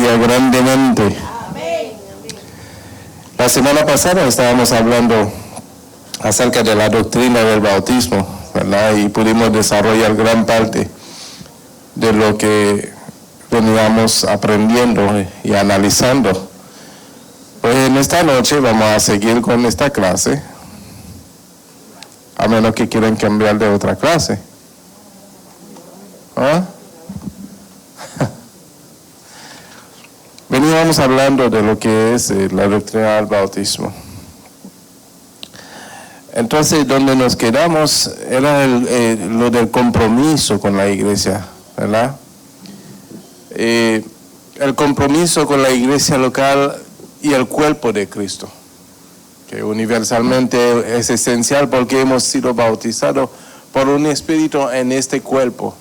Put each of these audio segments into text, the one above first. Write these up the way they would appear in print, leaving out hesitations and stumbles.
gloria grandemente. La semana pasada estábamos hablando acerca de la doctrina del bautismo, ¿verdad? Y pudimos desarrollar gran parte de lo que veníamos aprendiendo y analizando. Pues en esta noche vamos a seguir con esta clase, a menos que quieran cambiar de otra clase. ¿Ah? Veníamos hablando de lo que es la doctrina del bautismo. Entonces, donde nos quedamos era lo del compromiso con la iglesia, ¿verdad? El compromiso con la iglesia local y el cuerpo de Cristo, que universalmente es esencial porque hemos sido bautizados por un espíritu en este cuerpo.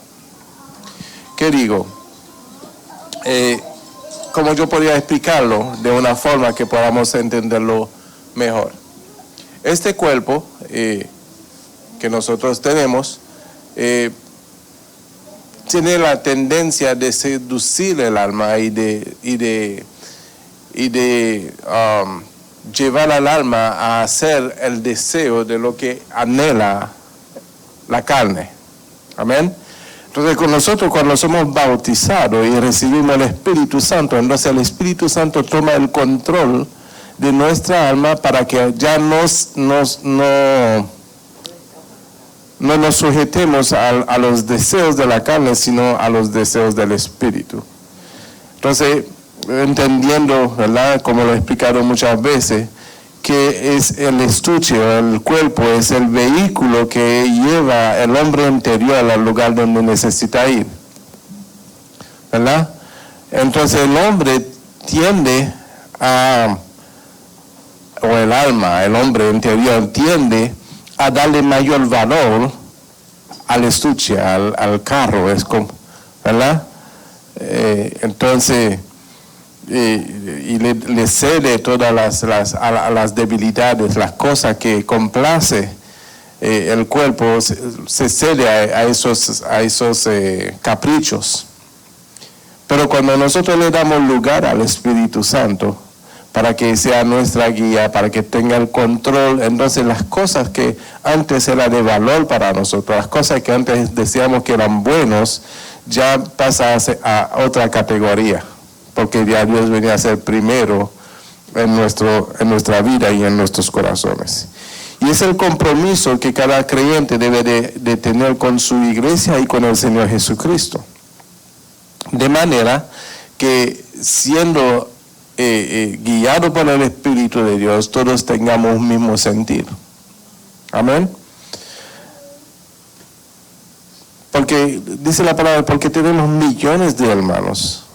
¿Qué digo? ¿Cómo yo podría explicarlo de una forma que podamos entenderlo mejor? Este cuerpo que nosotros tenemos tiene la tendencia de seducir el alma y de llevar al alma a hacer el deseo de lo que anhela la carne. Amén. Entonces con nosotros cuando somos bautizados y recibimos el Espíritu Santo, entonces el Espíritu Santo toma el control de nuestra alma para que ya no nos sujetemos a los deseos de la carne, sino a los deseos del Espíritu. Entonces, entendiendo, ¿verdad?, como lo he explicado muchas veces, que es el estuche, el cuerpo, es el vehículo que lleva el hombre interior al lugar donde necesita ir, ¿verdad? Entonces el hombre tiende o el alma, el hombre interior tiende a darle mayor valor al estuche, al carro, es como, ¿verdad? Entonces, y le cede todas las debilidades, las cosas que complace el cuerpo, se cede a esos caprichos. Pero cuando nosotros le damos lugar al Espíritu Santo, para que sea nuestra guía, para que tenga el control, entonces las cosas que antes eran de valor para nosotros, las cosas que antes decíamos que eran buenos, ya pasa a otra categoría, porque ya Dios venía a ser primero en nuestra vida y en nuestros corazones. Y es el compromiso que cada creyente debe de tener con su iglesia y con el Señor Jesucristo. De manera que siendo guiado por el Espíritu de Dios, todos tengamos un mismo sentido. Amén. Porque dice la palabra, porque tenemos millones de hermanos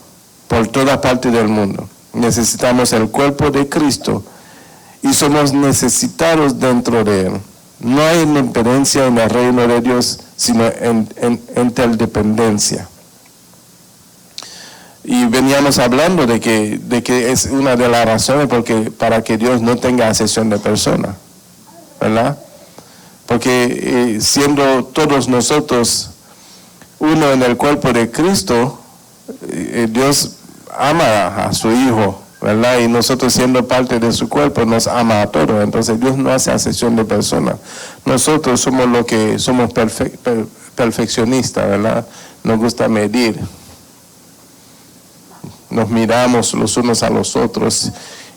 por toda parte del mundo. Necesitamos el cuerpo de Cristo y somos necesitados dentro de él. No hay independencia en el reino de Dios, sino en interdependencia. Y veníamos hablando de que es una de las razones para que Dios no tenga acepción de personas, ¿verdad? Porque siendo todos nosotros uno en el cuerpo de Cristo, Dios ama a su Hijo, ¿verdad? Y nosotros siendo parte de su cuerpo nos ama a todos. Entonces Dios no hace acepción de personas. Nosotros somos lo que somos perfeccionistas, ¿verdad? Nos gusta medir. Nos miramos los unos a los otros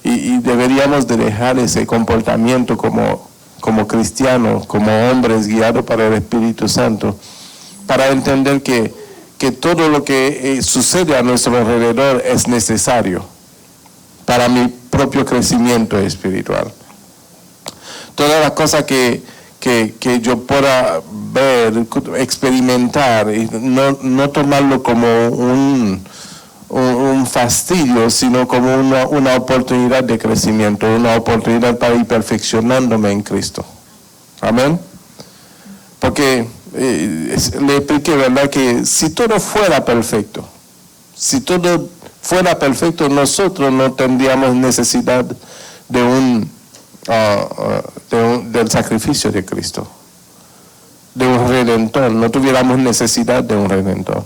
y deberíamos de dejar ese comportamiento como cristianos, como hombres guiados por el Espíritu Santo, para entender que todo lo que sucede a nuestro alrededor es necesario para mi propio crecimiento espiritual. Todas las cosas que yo pueda ver, experimentar, y no tomarlo como un fastidio, sino como una oportunidad de crecimiento, una oportunidad para ir perfeccionándome en Cristo. Amén. Porque le expliqué, ¿verdad?, que si todo fuera perfecto, nosotros no tendríamos necesidad del sacrificio de Cristo, de un redentor, no tuviéramos necesidad de un redentor.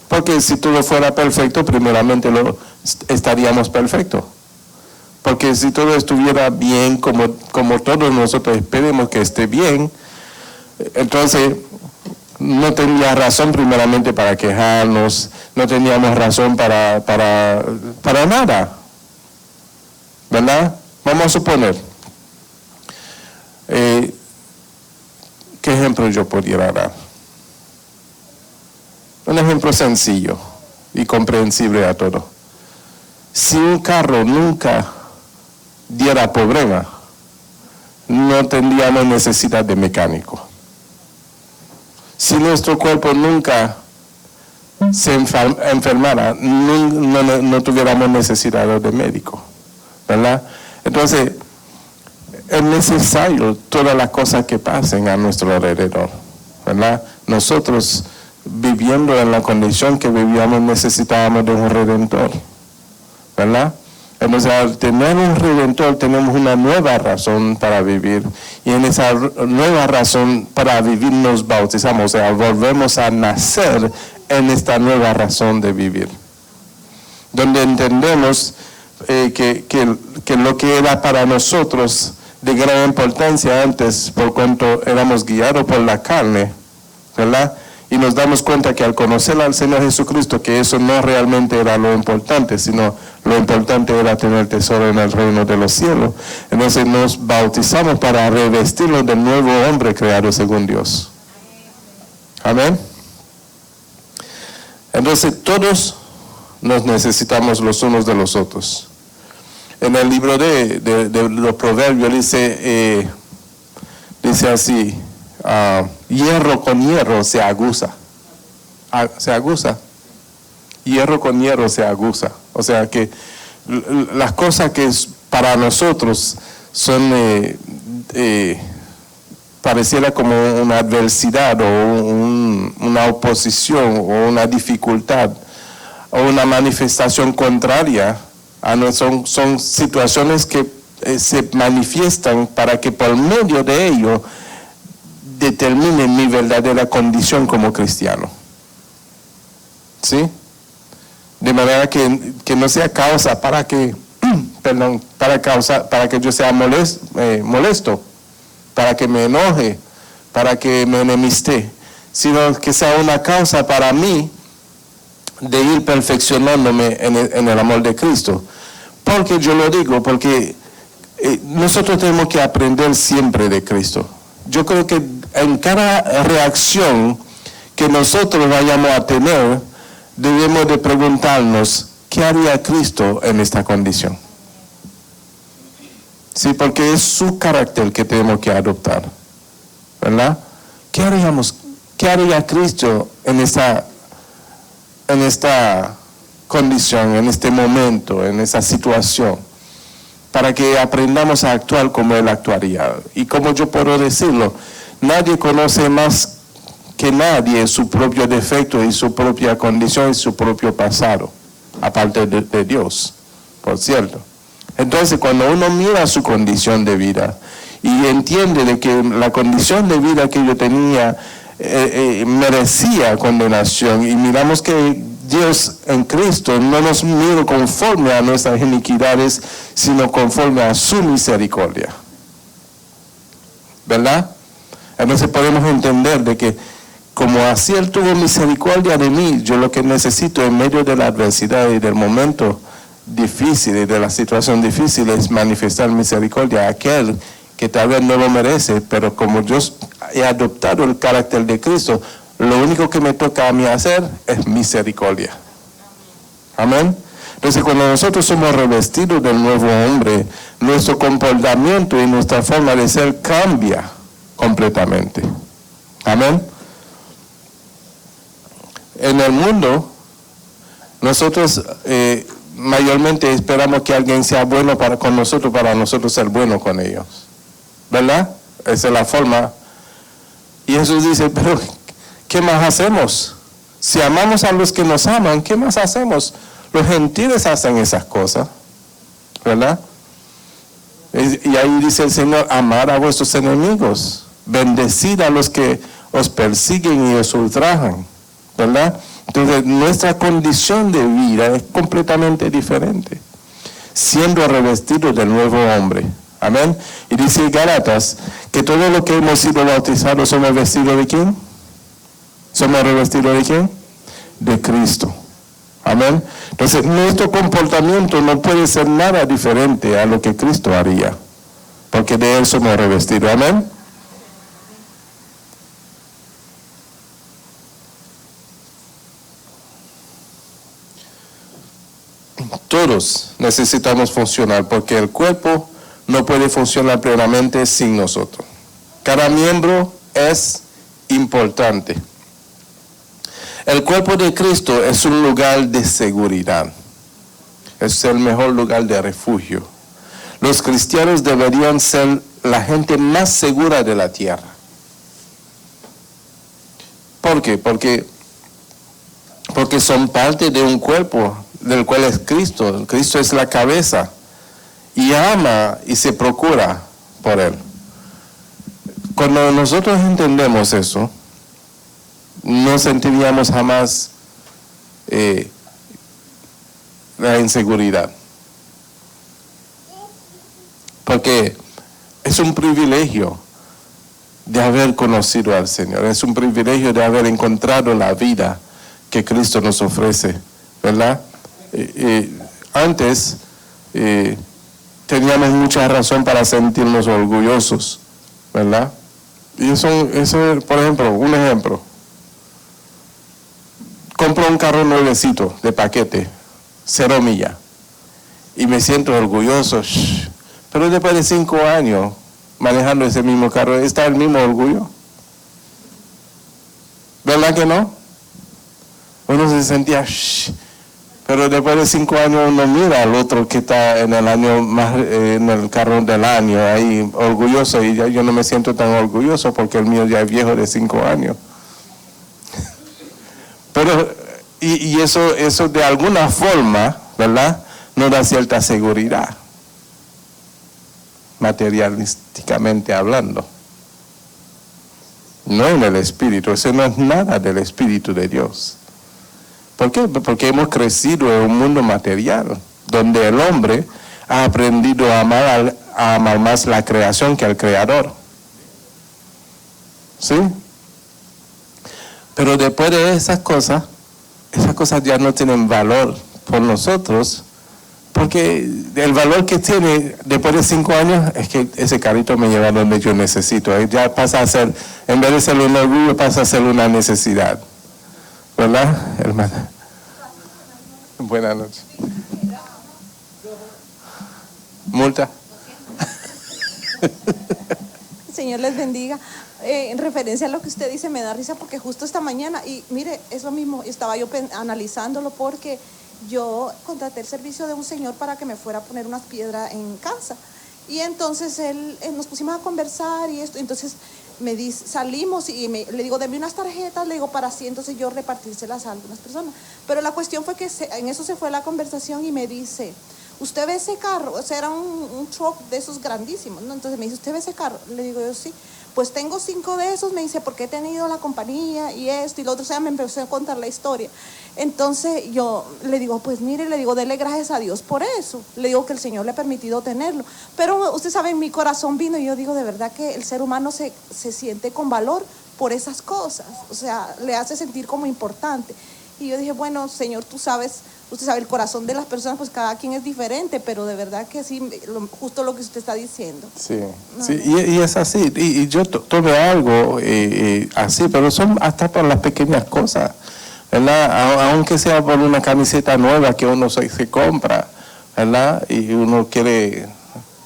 Porque si todo fuera perfecto, primeramente estaríamos perfectos. Porque si todo estuviera bien, como todos nosotros esperemos que esté bien, entonces no tendría razón primeramente para quejarnos, no teníamos razón para nada, ¿verdad? Vamos a suponer, ¿qué ejemplo yo pudiera dar? Un ejemplo sencillo y comprensible a todos. Si un carro nunca diera problema, no tendríamos necesidad de mecánico. Si nuestro cuerpo nunca se enfermara, no tuviéramos necesidad de médico, ¿verdad? Entonces, es necesario todas las cosas que pasen a nuestro alrededor, ¿verdad? Nosotros, viviendo en la condición que vivíamos, necesitábamos de un Redentor, ¿verdad? Entonces, al tener un Redentor, tenemos una nueva razón para vivir. Y en esa nueva razón para vivir nos bautizamos. O sea, volvemos a nacer en esta nueva razón de vivir. Donde entendemos que lo que era para nosotros de gran importancia antes, por cuanto éramos guiados por la carne, ¿verdad? Y nos damos cuenta que al conocer al Señor Jesucristo, que eso no realmente era lo importante, sino lo importante era tener tesoro en el reino de los cielos. Entonces nos bautizamos para revestirnos del nuevo hombre creado según Dios. Amén. Entonces todos nos necesitamos los unos de los otros. En el libro de los Proverbios dice así, hierro con hierro se aguza. Se aguza. Hierro con hierro se aguza. O sea que las cosas que para nosotros son, pareciera como una adversidad o una oposición o una dificultad o una manifestación contraria, son situaciones que se manifiestan para que por medio de ello determine mi verdadera condición como cristiano. ¿Sí? De manera que no sea causa para que, para que yo sea molesto, para que me enoje, para que me enemiste, sino que sea una causa para mí de ir perfeccionándome en el amor de Cristo. Porque yo lo digo, porque nosotros tenemos que aprender siempre de Cristo. Yo creo que en cada reacción que nosotros vayamos a tener, debemos de preguntarnos, ¿qué haría Cristo en esta condición? Sí, porque es su carácter que tenemos que adoptar, ¿verdad? ¿Qué haría Cristo en esta condición, en este momento, en esa situación? Para que aprendamos a actuar como Él actuaría. Y como yo puedo decirlo, nadie conoce más que nadie su propio defecto y su propia condición y su propio pasado, aparte de Dios, por cierto. Entonces, cuando uno mira su condición de vida y entiende de que la condición de vida que yo tenía merecía condenación, y miramos que Dios en Cristo no nos mira conforme a nuestras iniquidades, sino conforme a su misericordia, ¿verdad? Entonces podemos entender de que como así Él tuvo misericordia de mí, yo lo que necesito en medio de la adversidad y del momento difícil y de la situación difícil es manifestar misericordia a aquel que tal vez no lo merece, pero como yo he adoptado el carácter de Cristo, lo único que me toca a mí hacer es misericordia. Amén. Entonces, cuando nosotros somos revestidos del nuevo hombre, nuestro comportamiento y nuestra forma de ser cambia completamente. Amén. En el mundo, nosotros mayormente esperamos que alguien sea bueno con nosotros, para nosotros ser bueno con ellos, ¿verdad? Esa es la forma. Y Jesús dice, pero ¿qué más hacemos? Si amamos a los que nos aman, ¿qué más hacemos? Los gentiles hacen esas cosas, ¿verdad? Y ahí dice el Señor, amar a vuestros enemigos, bendecid a los que os persiguen y os ultrajan, ¿verdad? Entonces, nuestra condición de vida es completamente diferente, siendo revestidos del nuevo hombre. Amén. Y dice Gálatas que todo lo que hemos sido bautizados somos vestidos ¿de quién? ¿Somos revestidos de quién? De Cristo. Amén. Entonces, nuestro comportamiento no puede ser nada diferente a lo que Cristo haría, porque de Él somos revestidos. Amén. Todos necesitamos funcionar, porque el cuerpo no puede funcionar plenamente sin nosotros. Cada miembro es importante. El cuerpo de Cristo es un lugar de seguridad. Es el mejor lugar de refugio. Los cristianos deberían ser la gente más segura de la tierra. ¿Por qué? Porque son parte de un cuerpo del cual es Cristo. Cristo es la cabeza y ama y se procura por Él. Cuando nosotros entendemos eso, no sentiríamos jamás la inseguridad. Porque es un privilegio de haber conocido al Señor. Es un privilegio de haber encontrado la vida que Cristo nos ofrece, ¿verdad? Antes teníamos mucha razón para sentirnos orgullosos, ¿verdad? Y eso, por ejemplo, un ejemplo. Compro un carro nuevecito de paquete, 0 millas, y me siento orgulloso. Pero después de 5 años manejando ese mismo carro, ¿está el mismo orgullo? ¿Verdad que no? Uno se sentía, pero después de 5 años uno mira al otro que está en el año más, en el carro del año, ahí orgulloso, y ya yo no me siento tan orgulloso porque el mío ya es viejo de 5 años. Pero, y eso de alguna forma, ¿verdad?, nos da cierta seguridad, materialísticamente hablando. No en el Espíritu, eso no es nada del Espíritu de Dios. ¿Por qué? Porque hemos crecido en un mundo material, donde el hombre ha aprendido a amar más la creación que al Creador. ¿Sí? Pero después de esas cosas ya no tienen valor por nosotros, porque el valor que tiene después de 5 años es que ese carrito me lleva donde yo necesito. Ya pasa a ser, en vez de ser un orgullo, pasa a ser una necesidad. ¿Verdad, hermana? Buenas noches. ¿Multa? Señor les bendiga. En referencia a lo que usted dice, me da risa porque justo esta mañana, y mire, es lo mismo, estaba yo analizándolo porque yo contraté el servicio de un señor para que me fuera a poner unas piedras en casa. Y entonces nos pusimos a conversar y esto, entonces salimos y le digo, deme unas tarjetas, le digo, para así, entonces yo repartírselas a algunas personas. Pero la cuestión fue que en eso se fue la conversación y me dice, ¿usted ve ese carro? O sea, era un truck de esos grandísimos, ¿no? Entonces me dice, ¿usted ve ese carro? Le digo yo, sí. Pues tengo 5 de esos, me dice, porque he tenido la compañía y esto y lo otro. O sea, me empezó a contar la historia. Entonces yo le digo, pues mire, le digo, dele gracias a Dios por eso. Le digo que el Señor le ha permitido tenerlo. Pero usted sabe, en mi corazón vino y yo digo, de verdad que el ser humano se siente con valor por esas cosas. O sea, le hace sentir como importante. Y yo dije, bueno, Señor, tú sabes, usted sabe el corazón de las personas, pues cada quien es diferente, pero de verdad que sí, justo lo que usted está diciendo. Sí, sí, y es así. Y yo tomé algo así, pero son hasta por las pequeñas cosas, ¿verdad? Aunque sea por una camiseta nueva que uno se compra, ¿verdad? Y uno quiere,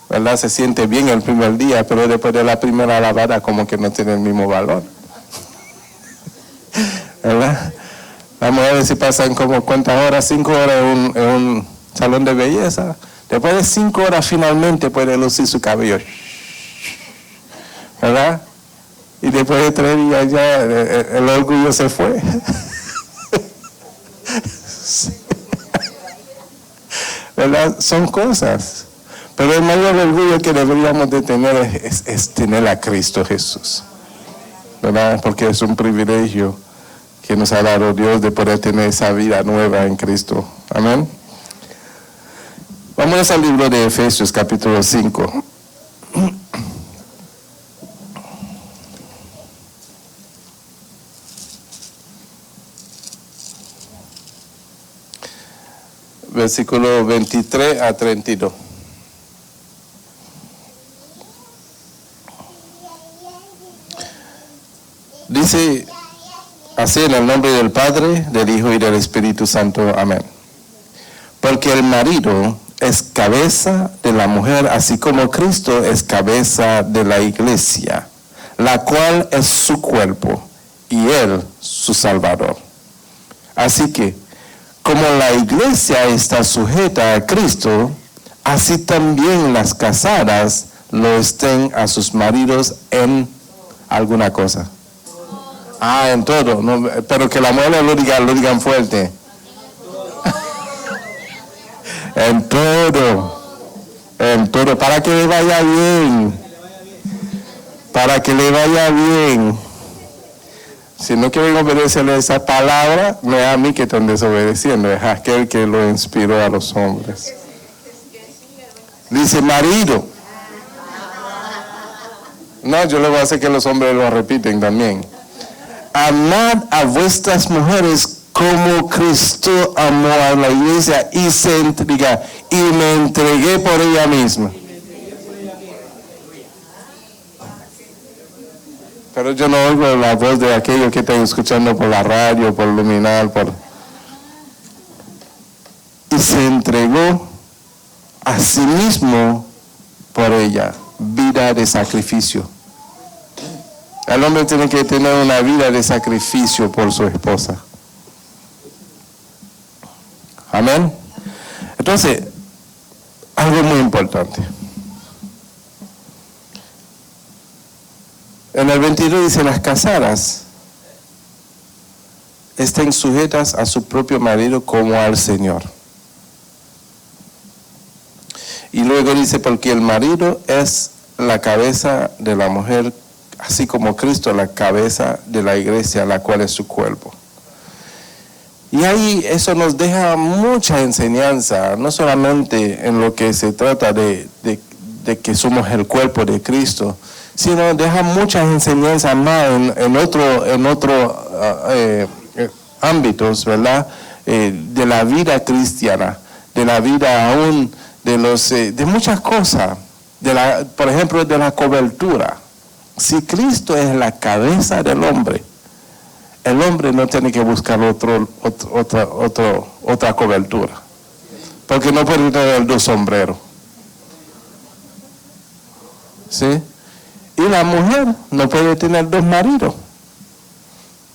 ¿verdad? Se siente bien el primer día, pero después de la primera lavada como que no tiene el mismo valor, ¿verdad? Vamos a ver si pasan como cuántas horas, 5 horas en un salón de belleza. Después de 5 horas finalmente puede lucir su cabello, ¿verdad? Y después de 3 días ya el orgullo se fue. ¿Verdad? Son cosas. Pero el mayor orgullo que deberíamos de tener es tener a Cristo Jesús, ¿verdad? Porque es un privilegio que nos ha dado Dios de poder tener esa vida nueva en Cristo. Amén. Vamos al libro de Efesios, capítulo 5. Versículo 23 a 32. Dice así en el nombre del Padre, del Hijo y del Espíritu Santo. Amén. Porque el marido es cabeza de la mujer, así como Cristo es cabeza de la iglesia, la cual es su cuerpo, y él su Salvador. Así que, como la iglesia está sujeta a Cristo, así también las casadas lo estén a sus maridos en alguna cosa. En todo, no, pero que la mujer lo digan fuerte. En todo, para que le vaya bien. Para que le vaya bien. Si no quieren obedecerle esa palabra, no es a mí que están desobedeciendo, es a aquel que lo inspiró a los hombres. Dice marido. No, yo le voy a hacer que los hombres lo repiten también. Amad a vuestras mujeres como Cristo amó a la iglesia y se entrega, y me entregué por ella misma. Pero yo no oigo la voz de aquellos que están escuchando por la radio, por Luminal, y se entregó a sí mismo por ella, vida de sacrificio. El hombre tiene que tener una vida de sacrificio por su esposa. Amén. Entonces, algo muy importante. En el 22 dice, las casadas estén sujetas a su propio marido como al Señor. Y luego dice, porque el marido es la cabeza de la mujer, así como Cristo la cabeza de la iglesia, la cual es su cuerpo. Y ahí eso nos deja mucha enseñanza, no solamente en lo que se trata de que somos el cuerpo de Cristo, sino deja muchas enseñanzas más en otros ámbitos, ¿verdad? De la vida cristiana, de la vida aún, de muchas cosas, por ejemplo, de la cobertura. Si Cristo es la cabeza del hombre, el hombre no tiene que buscar otra cobertura, porque no puede tener dos sombreros. ¿Sí? Y la mujer no puede tener dos maridos.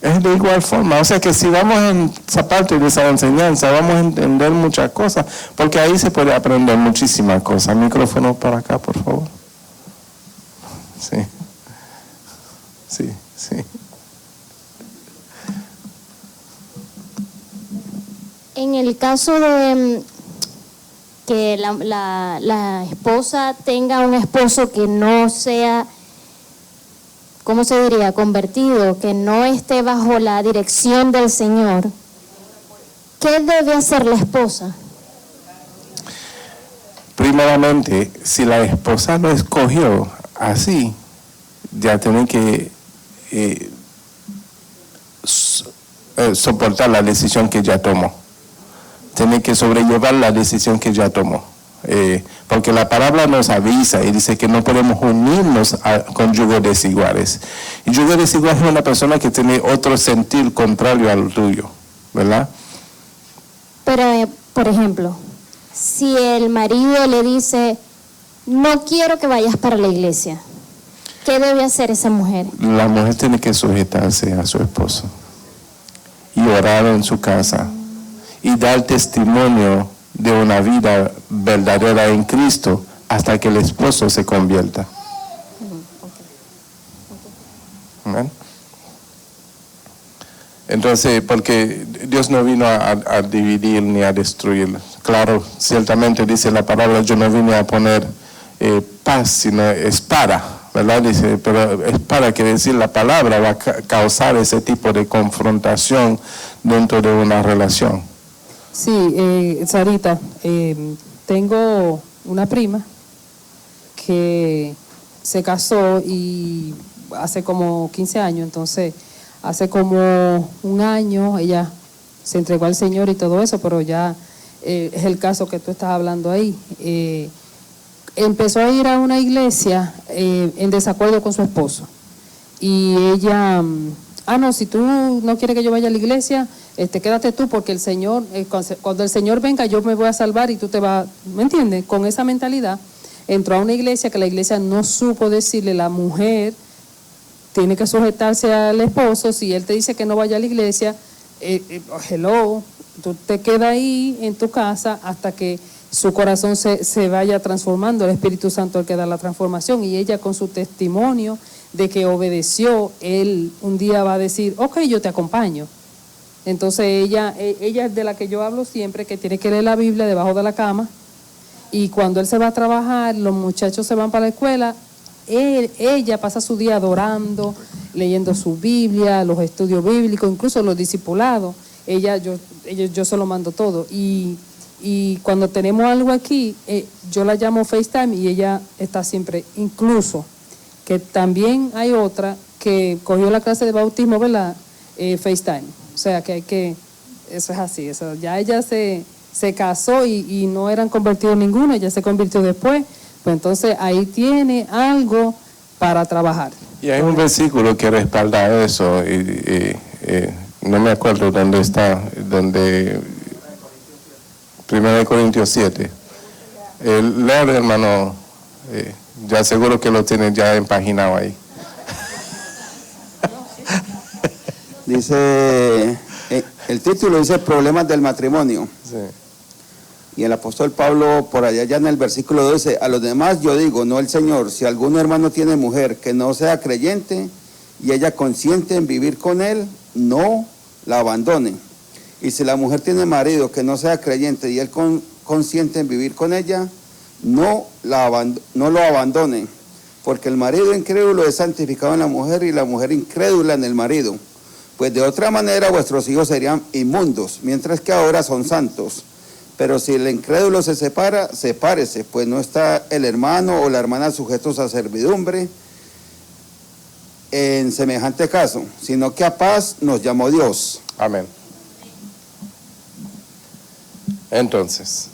Es de igual forma. O sea que si vamos en esa parte de esa enseñanza, vamos a entender muchas cosas, porque ahí se puede aprender muchísimas cosas. Micrófono para acá, por favor. Sí. En el caso de que la esposa tenga un esposo que no sea, ¿cómo se diría?, convertido, que no esté bajo la dirección del Señor, ¿qué debe hacer la esposa? Primeramente, si la esposa lo escogió así, ya tiene que soportar la decisión que ya tomó. Tiene que sobrellevar la decisión que ya tomó. Porque la palabra nos avisa y dice que no podemos unirnos con yugos desiguales. Y yugo desigual es una persona que tiene otro sentir contrario al tuyo, ¿verdad? Pero, por ejemplo, si el marido le dice, no quiero que vayas para la iglesia, ¿qué debe hacer esa mujer? La mujer tiene que sujetarse a su esposo y orar en su casa y dar testimonio de una vida verdadera en Cristo hasta que el esposo se convierta. ¿Amén? Entonces, porque Dios no vino a dividir ni a destruir. Claro, ciertamente dice la palabra, yo no vine a poner paz, sino espada, ¿verdad? Dice, pero es para que decir la palabra va a causar ese tipo de confrontación dentro de una relación. Sí, Sarita, tengo una prima que se casó y hace como 15 años, entonces hace como un año ella se entregó al Señor y todo eso, pero ya es el caso que tú estás hablando ahí. Empezó a ir a una iglesia en desacuerdo con su esposo y ella, no, si tú no quieres que yo vaya a la iglesia, quédate tú porque el Señor, cuando el Señor venga yo me voy a salvar y tú te vas, ¿me entiendes? Con esa mentalidad entró a una iglesia que la iglesia no supo decirle, la mujer tiene que sujetarse al esposo, si él te dice que no vaya a la iglesia, hello, tú te quedas ahí en tu casa hasta que su corazón se vaya transformando, el Espíritu Santo el que da la transformación, y ella con su testimonio de que obedeció, él un día va a decir, ok, yo te acompaño. Entonces ella es de la que yo hablo siempre, que tiene que leer la Biblia debajo de la cama, y cuando él se va a trabajar, los muchachos se van para la escuela, ella pasa su día adorando, leyendo su Biblia, los estudios bíblicos, incluso los discipulados. Yo se lo mando todo. Y cuando tenemos algo aquí, yo la llamo FaceTime y ella está siempre, incluso, que también hay otra que cogió la clase de bautismo, ¿verdad? FaceTime. O sea, que eso es así. Eso, ya ella se casó y no eran convertidos ninguno, ella se convirtió después. Pues entonces ahí tiene algo para trabajar. Y hay un versículo que respalda eso, no me acuerdo dónde está, donde 1 Corintios 7. Leer, hermano, ya seguro que lo tienen ya empaginado ahí. Dice, el título dice Problemas del matrimonio. Sí. Y el apóstol Pablo, por allá ya en el versículo 12, a los demás yo digo, no el Señor, si algún hermano tiene mujer que no sea creyente y ella consiente en vivir con él, no la abandone. Y si la mujer tiene marido que no sea creyente y él consiente en vivir con ella, no lo abandone, porque el marido incrédulo es santificado en la mujer y la mujer incrédula en el marido. Pues de otra manera vuestros hijos serían inmundos, mientras que ahora son santos. Pero si el incrédulo se separa, sepárese, pues no está el hermano o la hermana sujetos a servidumbre en semejante caso, sino que a paz nos llamó Dios. Amén. Entonces,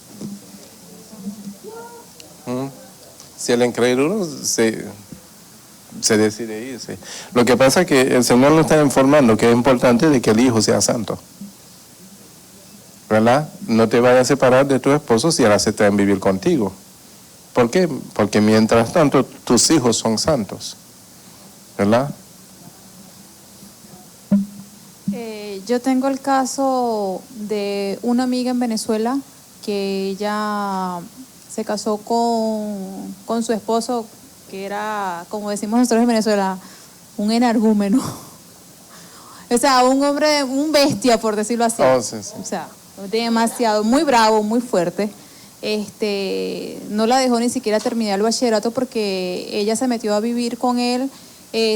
si el incrédulo se decide irse, lo que pasa es que el Señor nos está informando que es importante de que el hijo sea santo, ¿verdad? No te vayas a separar de tu esposo si él acepta en vivir contigo. ¿Por qué? Porque mientras tanto tus hijos son santos, ¿verdad? Yo tengo el caso de una amiga en Venezuela que ella se casó con su esposo, que era, como decimos nosotros en Venezuela, un energúmeno. O sea, un hombre, un bestia, por decirlo así. Oh, sí, sí. O sea, demasiado, muy bravo, muy fuerte. No la dejó ni siquiera terminar el bachillerato porque ella se metió a vivir con él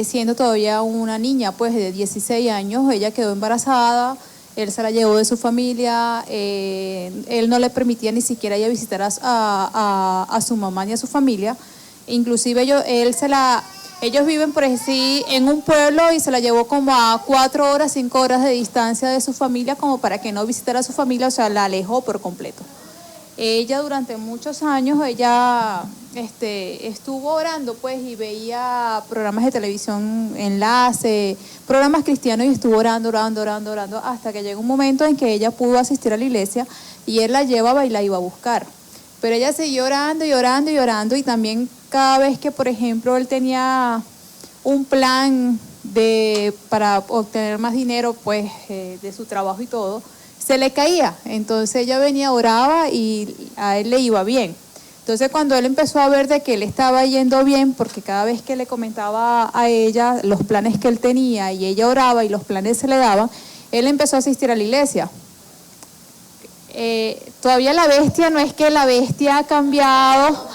siendo todavía una niña, pues de 16 años. Ella quedó embarazada, él se la llevó de su familia, él no le permitía ni siquiera ella visitar a su mamá ni a su familia. Inclusive ellos viven por así en un pueblo y se la llevó como a 4 horas, 5 horas de distancia de su familia como para que no visitara a su familia, o sea, la alejó por completo. Ella durante muchos años, estuvo orando pues y veía programas de televisión, enlace, programas cristianos y estuvo orando hasta que llegó un momento en que ella pudo asistir a la iglesia y él la llevaba y la iba a buscar. Pero ella siguió orando y también cada vez que, por ejemplo, él tenía un plan para obtener más dinero pues de su trabajo y todo, se le caía. Entonces ella venía, oraba y a él le iba bien. Entonces cuando él empezó a ver de que le estaba yendo bien, porque cada vez que le comentaba a ella los planes que él tenía y ella oraba y los planes se le daban, él empezó a asistir a la iglesia. Todavía la bestia no es que la bestia ha cambiado,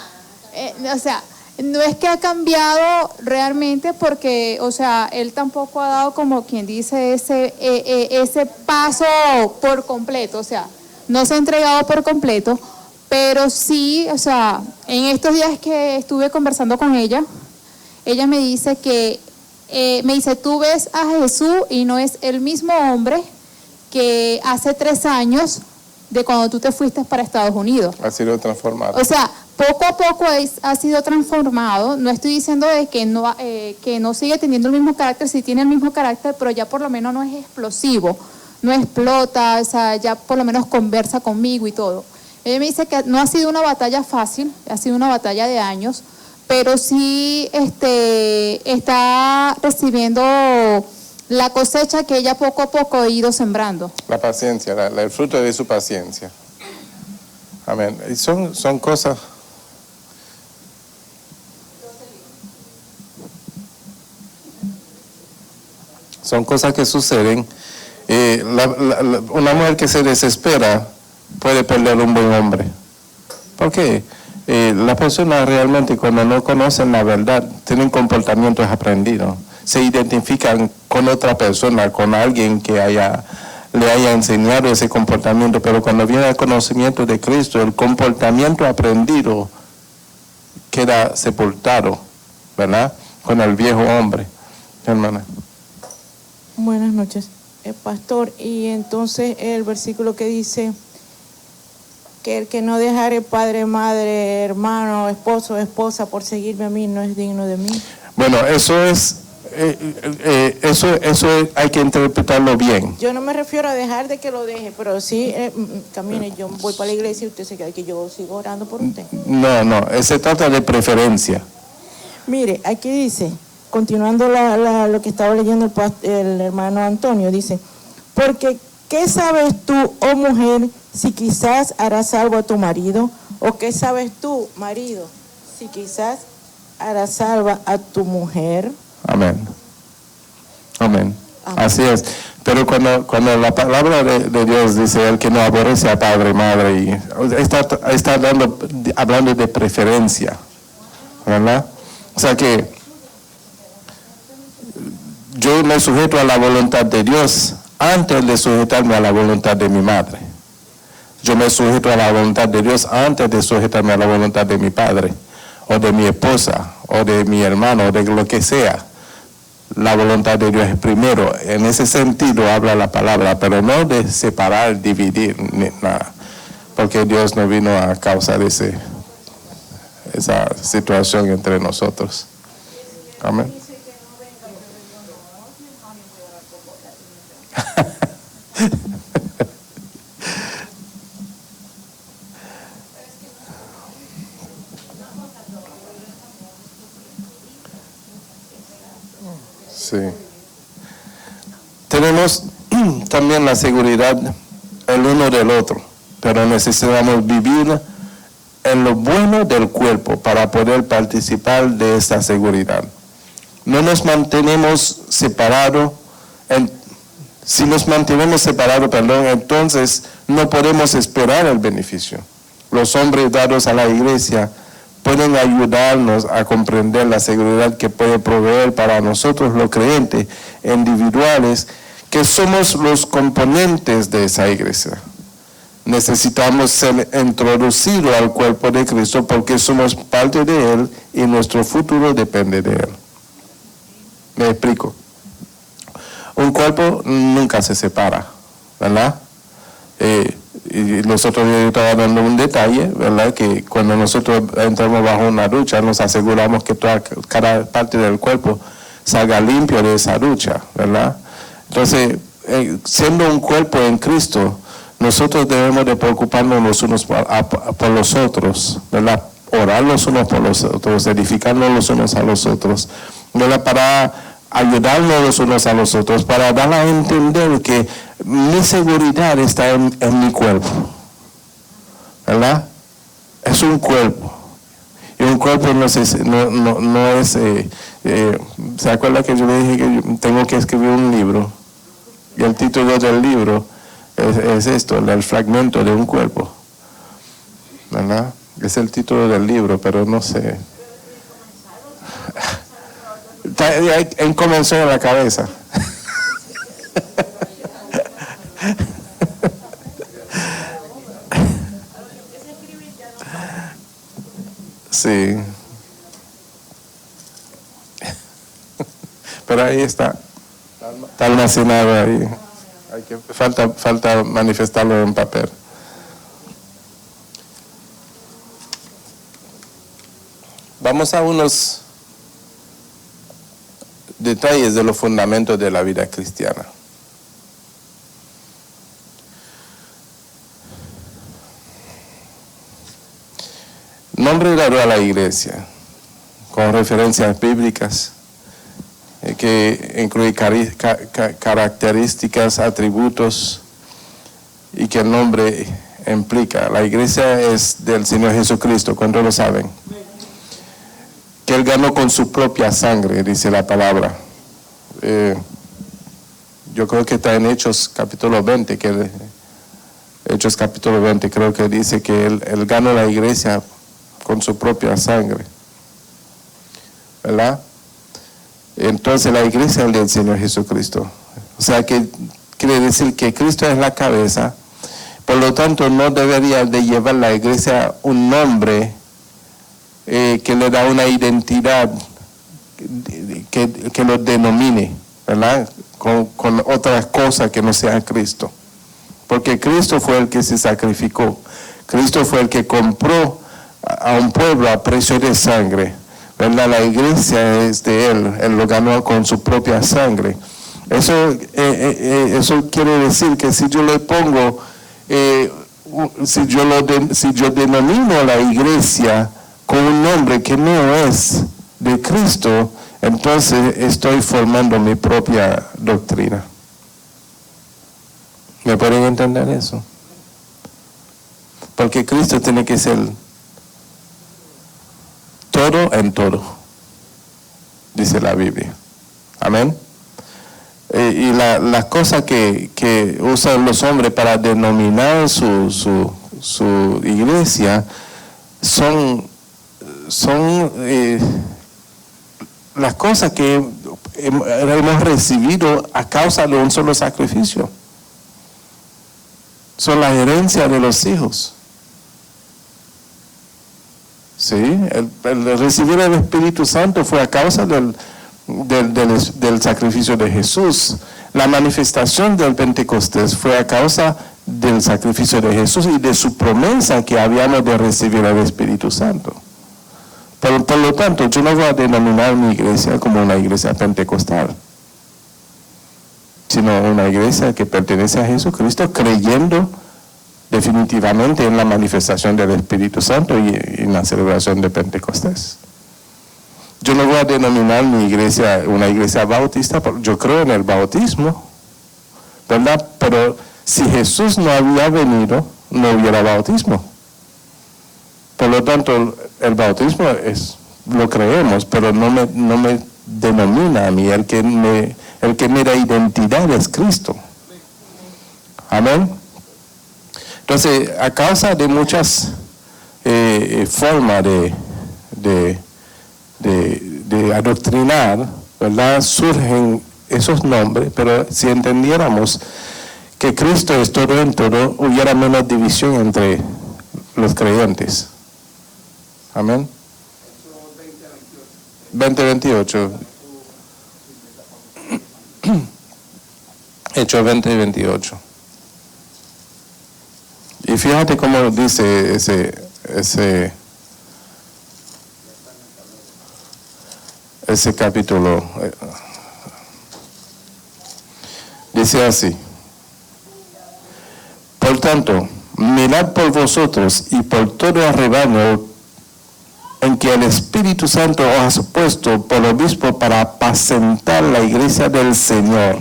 No es que ha cambiado realmente porque, o sea, él tampoco ha dado, como quien dice, ese paso por completo, o sea, no se ha entregado por completo, pero sí, o sea, en estos días que estuve conversando con ella me dice tú ves a Jesús y no es el mismo hombre que hace 3 años de cuando tú te fuiste para Estados Unidos. Ha sido transformado. O sea, poco a poco ha sido transformado. No estoy diciendo de que no sigue teniendo el mismo carácter, sí tiene el mismo carácter, pero ya por lo menos no es explosivo, no explota, o sea, ya por lo menos conversa conmigo y todo. Ella me dice que no ha sido una batalla fácil, ha sido una batalla de años, pero sí está recibiendo la cosecha que ella poco a poco ha ido sembrando. La paciencia, el fruto de su paciencia. Amén. Y son cosas... Son cosas que suceden. Una mujer que se desespera puede perder un buen hombre. ¿Por qué? Las personas realmente cuando no conocen la verdad tienen comportamientos aprendidos. Se identifican con otra persona, con alguien que le haya enseñado ese comportamiento, pero cuando viene el conocimiento de Cristo, el comportamiento aprendido queda sepultado, ¿verdad? Con el viejo hombre. Hermana. Buenas noches, pastor. Y entonces el versículo que dice que el que no dejare padre, madre, hermano, esposo, esposa por seguirme a mí no es digno de mí. Bueno, eso hay que interpretarlo bien. Yo no me refiero a dejar de que lo deje, pero sí, camine, yo voy para la iglesia y usted se queda que yo sigo orando por usted. No, se trata de preferencia. Mire, aquí dice, continuando lo que estaba leyendo el hermano Antonio, dice, porque ¿qué sabes tú, oh mujer, si quizás harás salvo a tu marido? ¿O qué sabes tú, marido, si quizás harás salva a tu mujer? Amén. Así es. Pero cuando la palabra de Dios dice el que no aborrece a padre, madre, y está hablando de preferencia, ¿verdad? O sea que yo me sujeto a la voluntad de Dios antes de sujetarme a la voluntad de mi madre. Yo me sujeto a la voluntad de Dios antes de sujetarme a la voluntad de mi padre, o de mi esposa, o de mi hermano, o de lo que sea. La voluntad de Dios es primero. En ese sentido habla la palabra, pero no de separar, dividir, ni nada. Porque Dios no vino a causar esa situación entre nosotros. Amén. Sí. Tenemos también la seguridad el uno del otro, pero necesitamos vivir en lo bueno del cuerpo para poder participar de esta seguridad. No nos mantenemos separados. Si nos mantenemos separados, entonces no podemos esperar el beneficio. Los hombres dados a la iglesia pueden ayudarnos a comprender la seguridad que puede proveer para nosotros los creyentes individuales, que somos los componentes de esa iglesia. Necesitamos ser introducidos al cuerpo de Cristo porque somos parte de Él y nuestro futuro depende de Él. ¿Me explico? Un cuerpo nunca se separa, ¿verdad? Y nosotros yo estaba dando un detalle, ¿verdad? Que cuando nosotros entramos bajo una ducha, nos aseguramos que cada parte del cuerpo salga limpio de esa ducha, ¿verdad? Entonces, siendo un cuerpo en Cristo, nosotros debemos de preocuparnos los unos por los otros, ¿verdad? Orar los unos por los otros, edificarnos los unos a los otros, ¿verdad? Para ayudarnos los unos a los otros, para dar a entender que mi seguridad está en mi cuerpo, ¿verdad? Es un cuerpo, y un cuerpo no es ¿se acuerda que yo le dije que yo tengo que escribir un libro? Y el título del libro es esto, el fragmento de un cuerpo, ¿verdad? Es el título del libro, pero no sé. Él comenzó en la cabeza. Sí. Pero ahí está. Está almacenado ahí. Falta manifestarlo en papel. Vamos a unos detalles de los fundamentos de la vida cristiana. Nombre dado a la iglesia, con referencias bíblicas, que incluye características, atributos, y que el nombre implica. La iglesia es del Señor Jesucristo, ¿cuántos lo saben? Que Él ganó con su propia sangre, dice la palabra. Yo creo que está en Hechos capítulo 20, Hechos capítulo 20, creo que dice que Él ganó la iglesia con su propia sangre, ¿verdad? Entonces la iglesia es del Señor Jesucristo. O sea que quiere decir que Cristo es la cabeza, por lo tanto no debería de llevar la iglesia un nombre que le da una identidad que lo denomine, ¿verdad? Con otras cosas que no sea Cristo. Porque Cristo fue el que se sacrificó. Cristo fue el que compró a un pueblo a precio de sangre, ¿verdad? La iglesia es de Él lo ganó con su propia sangre. Eso quiere decir que si yo le pongo, si yo denomino la iglesia con un nombre que no es de Cristo, entonces estoy formando mi propia doctrina. ¿Me pueden entender eso? Porque Cristo tiene que ser todo en todo, dice la Biblia. Amén. Y las cosas que usan los hombres para denominar su iglesia son las cosas que hemos recibido a causa de un solo sacrificio. Son la herencia de los hijos. Sí, el recibir el Espíritu Santo fue a causa del sacrificio de Jesús. La manifestación del Pentecostés fue a causa del sacrificio de Jesús y de su promesa que habíamos de recibir el Espíritu Santo. Por lo tanto, yo no voy a denominar mi iglesia como una iglesia pentecostal, sino una iglesia que pertenece a Jesucristo, creyendo definitivamente en la manifestación del Espíritu Santo y en la celebración de Pentecostés. Yo no voy a denominar mi iglesia una iglesia bautista, porque yo creo en el bautismo, ¿verdad? Pero si Jesús no había venido, no hubiera bautismo. Por lo tanto, el bautismo lo creemos, pero no me denomina a mí. El que me da identidad es Cristo. Amén. Entonces, a causa de muchas formas de adoctrinar, ¿verdad? Surgen esos nombres, pero si entendiéramos que Cristo es todo en todo, hubiera menos división entre los creyentes. Amén. 20:28. Hechos 20:28. Y fíjate cómo dice ese capítulo. Dice así: por tanto, mirad por vosotros y por todo el rebaño en que el Espíritu Santo os ha puesto por obispo para apacentar la iglesia del Señor,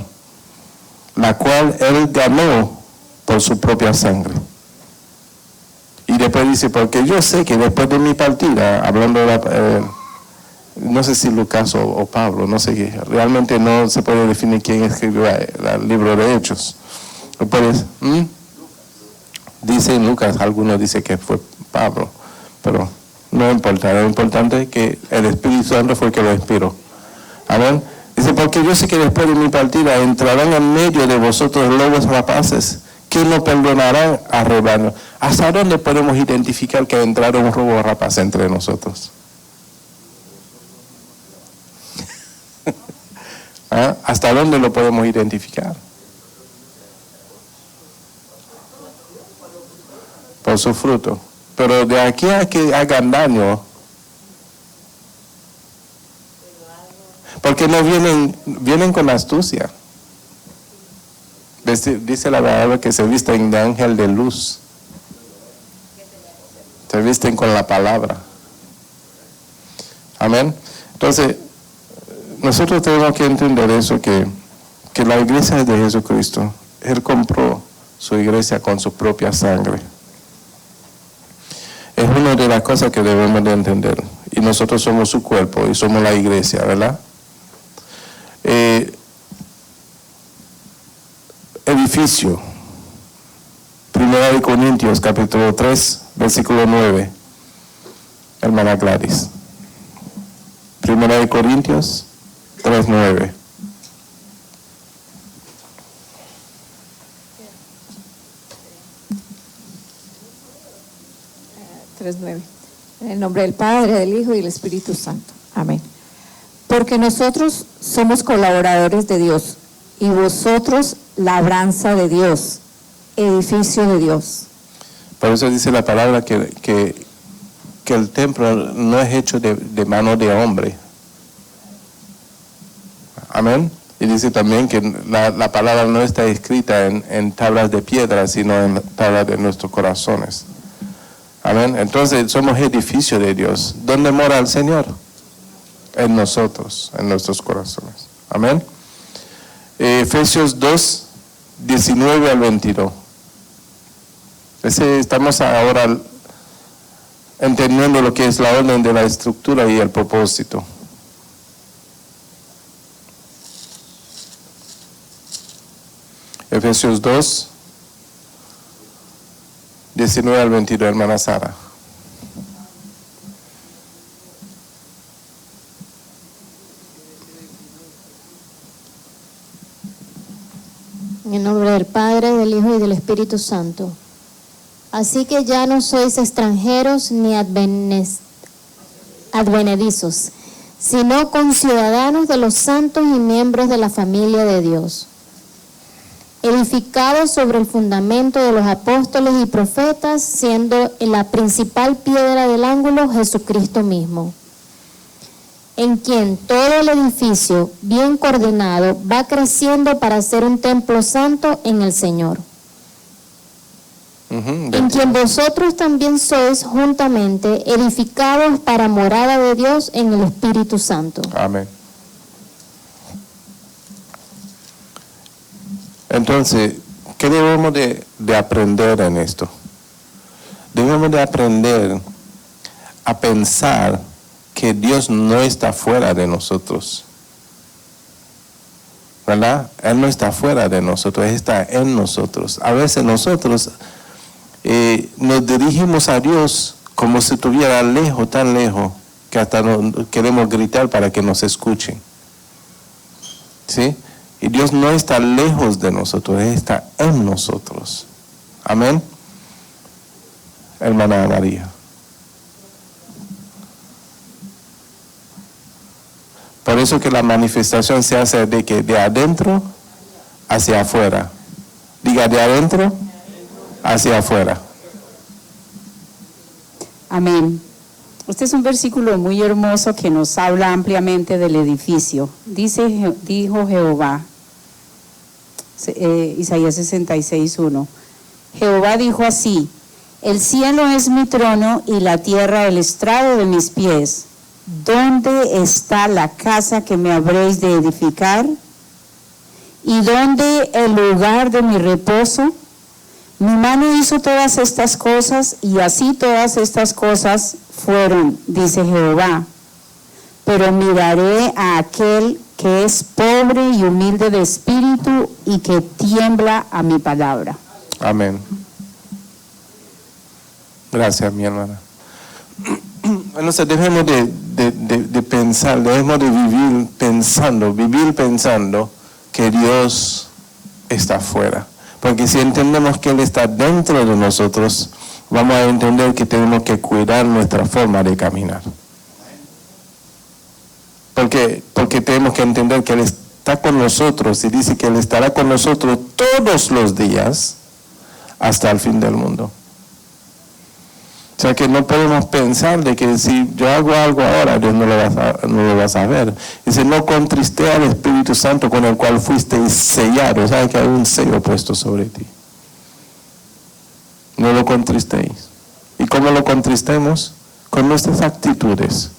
la cual Él ganó por su propia sangre. Y después dice, porque yo sé que después de mi partida, hablando de no sé si Lucas o Pablo, no sé qué, realmente no se puede definir quién escribió el libro de Hechos. Dice en Lucas, algunos dicen que fue Pablo, pero no importa, lo importante es que el Espíritu Santo fue el que lo inspiró. Amén. Dice, porque yo sé que después de mi partida entrarán en medio de vosotros lobos rapaces, que no perdonarán a rebaño. ¿Hasta dónde podemos identificar que entraron un lobo rapaz entre nosotros? ¿Ah? ¿Hasta dónde lo podemos identificar? Por su fruto. Pero de aquí a que hagan daño, porque no vienen con astucia. Dice la palabra que se visten de ángel de luz. Se visten con la palabra. Amén. Entonces, nosotros tenemos que entender eso, que la iglesia es de Jesucristo. Él compró su iglesia con su propia sangre. Es una de las cosas que debemos de entender. Y nosotros somos su cuerpo y somos la iglesia, ¿verdad? Edificio. 1 Corintios, capítulo 3, versículo 9. Hermana Gladys. 1 Corintios 3, 9. En el nombre del Padre, del Hijo y del Espíritu Santo. Amén. Porque nosotros somos colaboradores de Dios y vosotros labranza de Dios, edificio de Dios. Por eso dice la palabra que el templo no es hecho de mano de hombre. Amén. Y dice también que la palabra no está escrita en tablas de piedra, sino en tablas de nuestros corazones. Amén. Entonces somos edificio de Dios. ¿Dónde mora el Señor? En nosotros, en nuestros corazones. Amén. Efesios 2, 19 al 22. Estamos ahora entendiendo lo que es la orden de la estructura y el propósito. Efesios 2, 19 al 22, hermana Sara. En el nombre del Padre, del Hijo y del Espíritu Santo. Así que ya no sois extranjeros ni advenedizos, sino conciudadanos de los santos y miembros de la familia de Dios, edificados sobre el fundamento de los apóstoles y profetas, siendo la principal piedra del ángulo Jesucristo mismo, en quien todo el edificio, bien coordinado, va creciendo para ser un templo santo en el Señor. En quien vosotros también sois juntamente edificados para morada de Dios en el Espíritu Santo. Amén. Entonces, ¿qué debemos de aprender en esto? Debemos de aprender a pensar que Dios no está fuera de nosotros, ¿verdad? Él no está fuera de nosotros, Él está en nosotros. A veces nosotros nos dirigimos a Dios como si estuviera lejos, tan lejos, que hasta queremos gritar para que nos escuchen. ¿Sí? Y Dios no está lejos de nosotros, Él está en nosotros. Amén. Hermana María. Por eso que la manifestación se hace de adentro hacia afuera. Diga, de adentro hacia afuera. Amén. Este es un versículo muy hermoso que nos habla ampliamente del edificio. Dijo Jehová, Isaías 66:1. Jehová dijo así: el cielo es mi trono y la tierra el estrado de mis pies. ¿Dónde está la casa que me habréis de edificar? ¿Y dónde el lugar de mi reposo? Mi mano hizo todas estas cosas, y así todas estas cosas fueron, dice Jehová. Pero miraré a aquel que es pobre y humilde de espíritu y que tiembla a mi palabra. Amén. Gracias, mi hermana. Entonces debemos de debemos de vivir pensando que Dios está afuera. Porque si entendemos que Él está dentro de nosotros, vamos a entender que tenemos que cuidar nuestra forma de caminar. Porque tenemos que entender que Él está con nosotros y dice que Él estará con nosotros todos los días hasta el fin del mundo. O sea que no podemos pensar de que si yo hago algo ahora, Dios no lo va a saber. Dice, no contristé al Espíritu Santo con el cual fuiste sellado. O sea que hay un sello puesto sobre ti. No lo contristéis. ¿Y cómo lo contristemos? Con nuestras actitudes.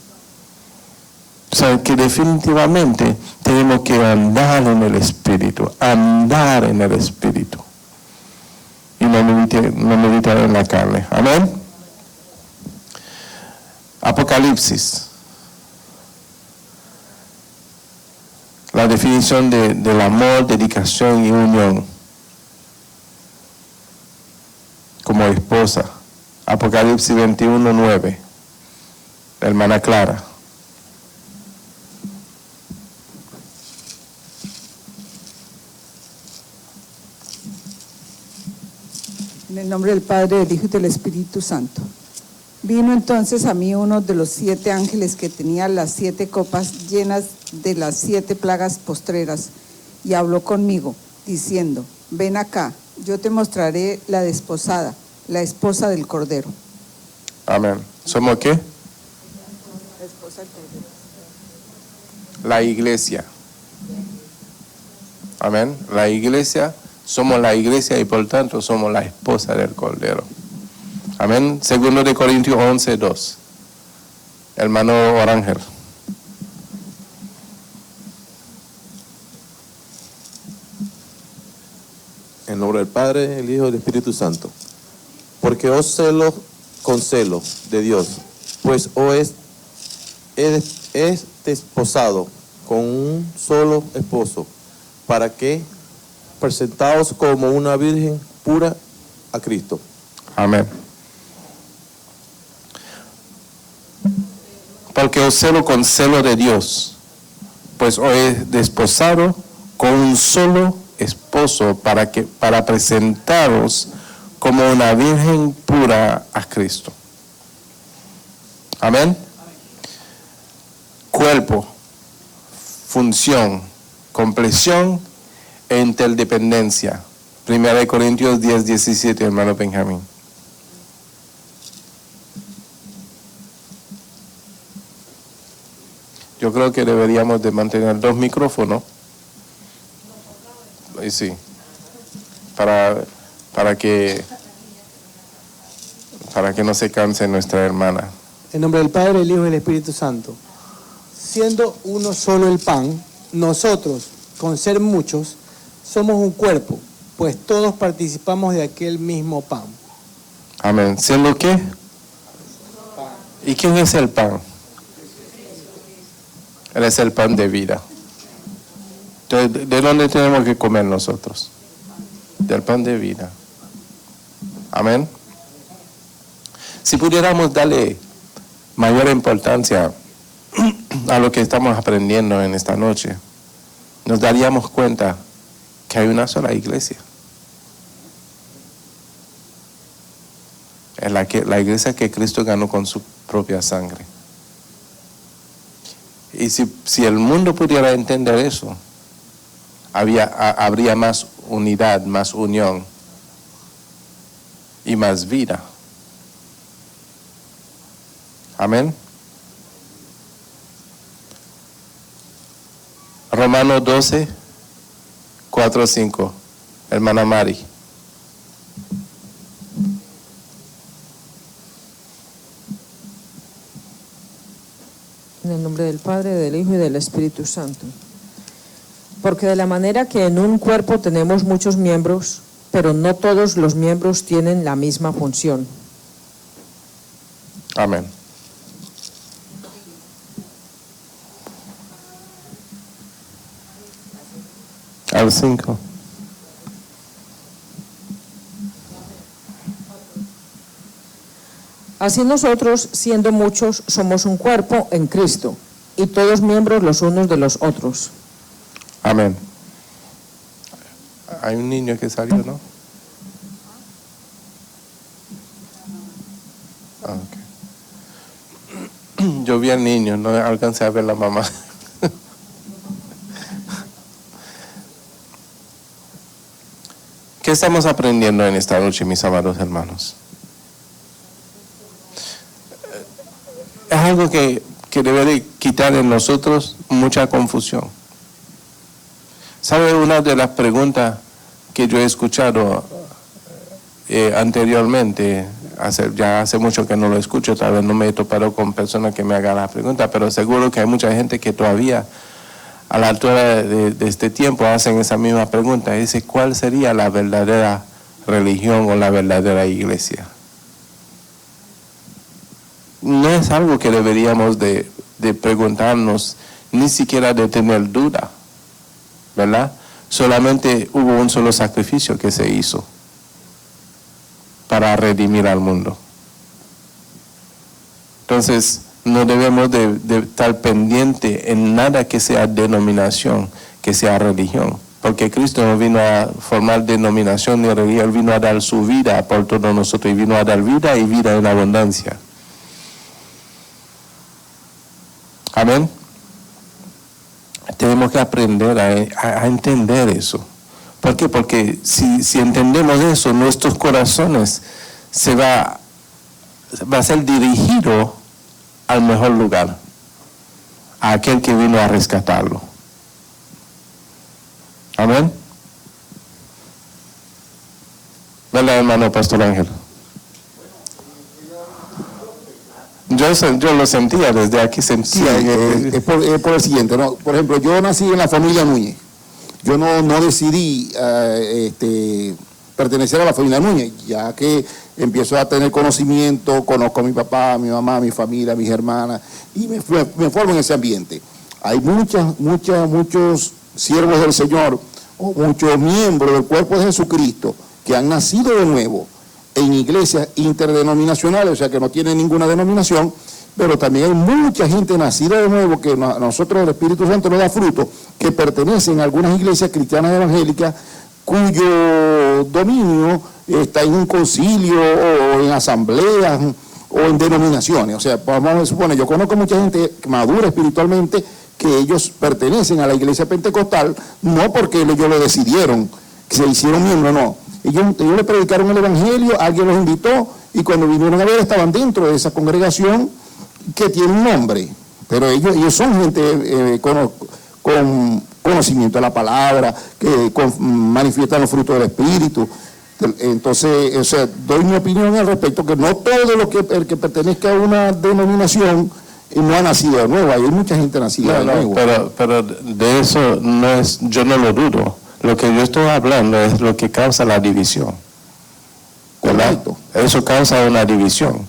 O sea que definitivamente tenemos que andar en el Espíritu. Andar en el Espíritu. Y no meditar en la carne. Amén. Apocalipsis. La definición del amor, dedicación y unión como esposa. Apocalipsis 21:9. La hermana Clara. En el nombre del Padre, del Hijo y del Espíritu Santo. Vino entonces a mí uno de los 7 ángeles que tenía las 7 copas llenas de las 7 plagas postreras, y habló conmigo, diciendo, ven acá, yo te mostraré la desposada, la esposa del Cordero. Amén. ¿Somos qué? La esposa del Cordero. La iglesia. Amén. La iglesia, somos la iglesia y por tanto somos la esposa del Cordero. Amén. 2 de Corintios 11:2. Hermano Orangel. En nombre del Padre, el Hijo y el Espíritu Santo. Porque os celo con celo de Dios, pues os es desposado con un solo esposo, para que presentaos como una virgen pura a Cristo. Amén. Porque os celo con celo de Dios, pues os he desposado con un solo esposo para presentaros como una virgen pura a Cristo. Amén. Cuerpo, función, compleción e interdependencia. 1 Corintios 10:17, hermano Benjamín. Yo creo que deberíamos de mantener 2 micrófonos. Y sí, para que no se canse nuestra hermana. En nombre del Padre, el Hijo y el Espíritu Santo. Siendo uno solo el pan, nosotros, con ser muchos, somos un cuerpo, pues todos participamos de aquel mismo pan. Amén. ¿Siendo qué? ¿Y quién es el pan? Él es el pan de vida. Entonces, ¿de dónde tenemos que comer nosotros? Del pan de vida. Amén. Si pudiéramos darle mayor importancia a lo que estamos aprendiendo en esta noche, nos daríamos cuenta que hay una sola iglesia. Es la iglesia que Cristo ganó con su propia sangre. Y si el mundo pudiera entender eso, habría más unidad, más unión y más vida. Amén. Romanos 12, 4, 5. Hermana Mari. En el nombre del Padre, del Hijo y del Espíritu Santo. Porque de la manera que en un cuerpo tenemos muchos miembros, pero no todos los miembros tienen la misma función. Amén. Al 5. Así nosotros, siendo muchos, somos un cuerpo en Cristo, y todos miembros los unos de los otros. Amén. Hay un niño que salió, ¿no? Okay. Yo vi al niño, no alcancé a ver la mamá. ¿Qué estamos aprendiendo en esta noche, mis amados hermanos? Es algo que debe de quitar en nosotros mucha confusión. ¿Sabe? Una de las preguntas que yo he escuchado anteriormente, ya hace mucho que no lo escucho, tal vez no me he topado con personas que me hagan la pregunta, pero seguro que hay mucha gente que todavía a la altura de este tiempo hacen esa misma pregunta. Dice, ¿cuál sería la verdadera religión o la verdadera iglesia? No es algo que deberíamos de preguntarnos, ni siquiera de tener duda, ¿verdad? Solamente hubo un solo sacrificio que se hizo para redimir al mundo. Entonces, no debemos de estar pendiente en nada que sea denominación, que sea religión, porque Cristo no vino a formar denominación ni religión, Él vino a dar su vida por todos nosotros, y vino a dar vida y vida en abundancia. Amén. Tenemos que aprender a entender eso. ¿Por qué? Porque si entendemos eso, nuestros corazones va a ser dirigido al mejor lugar, a aquel que vino a rescatarlo. Amén. ¿Verdad, hermano Pastor Ángel? Yo lo sentía, desde aquí sentía. Sí, es por el siguiente, ¿no? Por ejemplo, yo nací en la familia Núñez. Yo no decidí pertenecer a la familia Núñez, ya que empiezo a tener conocimiento, conozco a mi papá, a mi mamá, a mi familia, a mis hermanas, y me formo en ese ambiente. Hay muchos siervos del Señor, o muchos miembros del cuerpo de Jesucristo, que han nacido de nuevo en iglesias interdenominacionales, o sea que no tienen ninguna denominación, pero también hay mucha gente nacida de nuevo que nosotros, el Espíritu Santo nos da fruto, que pertenecen a algunas iglesias cristianas evangélicas cuyo dominio está en un concilio o en asambleas o en denominaciones. O sea, vamos a suponer, yo conozco mucha gente madura espiritualmente que ellos pertenecen a la iglesia pentecostal, no porque ellos lo decidieron, que se hicieron miembros, no. Ellos le predicaron el evangelio, alguien los invitó y cuando vinieron a ver estaban dentro de esa congregación que tiene un nombre, pero ellos son gente con conocimiento de la palabra, que manifiestan los frutos del Espíritu. Entonces, o sea, doy mi opinión al respecto, que no todo el que pertenezca a una denominación no ha nacido de nuevo, hay mucha gente nacida de nuevo. Pero de eso yo no lo dudo. Lo que yo estoy hablando es lo que causa la división. Correcto. Eso causa una división.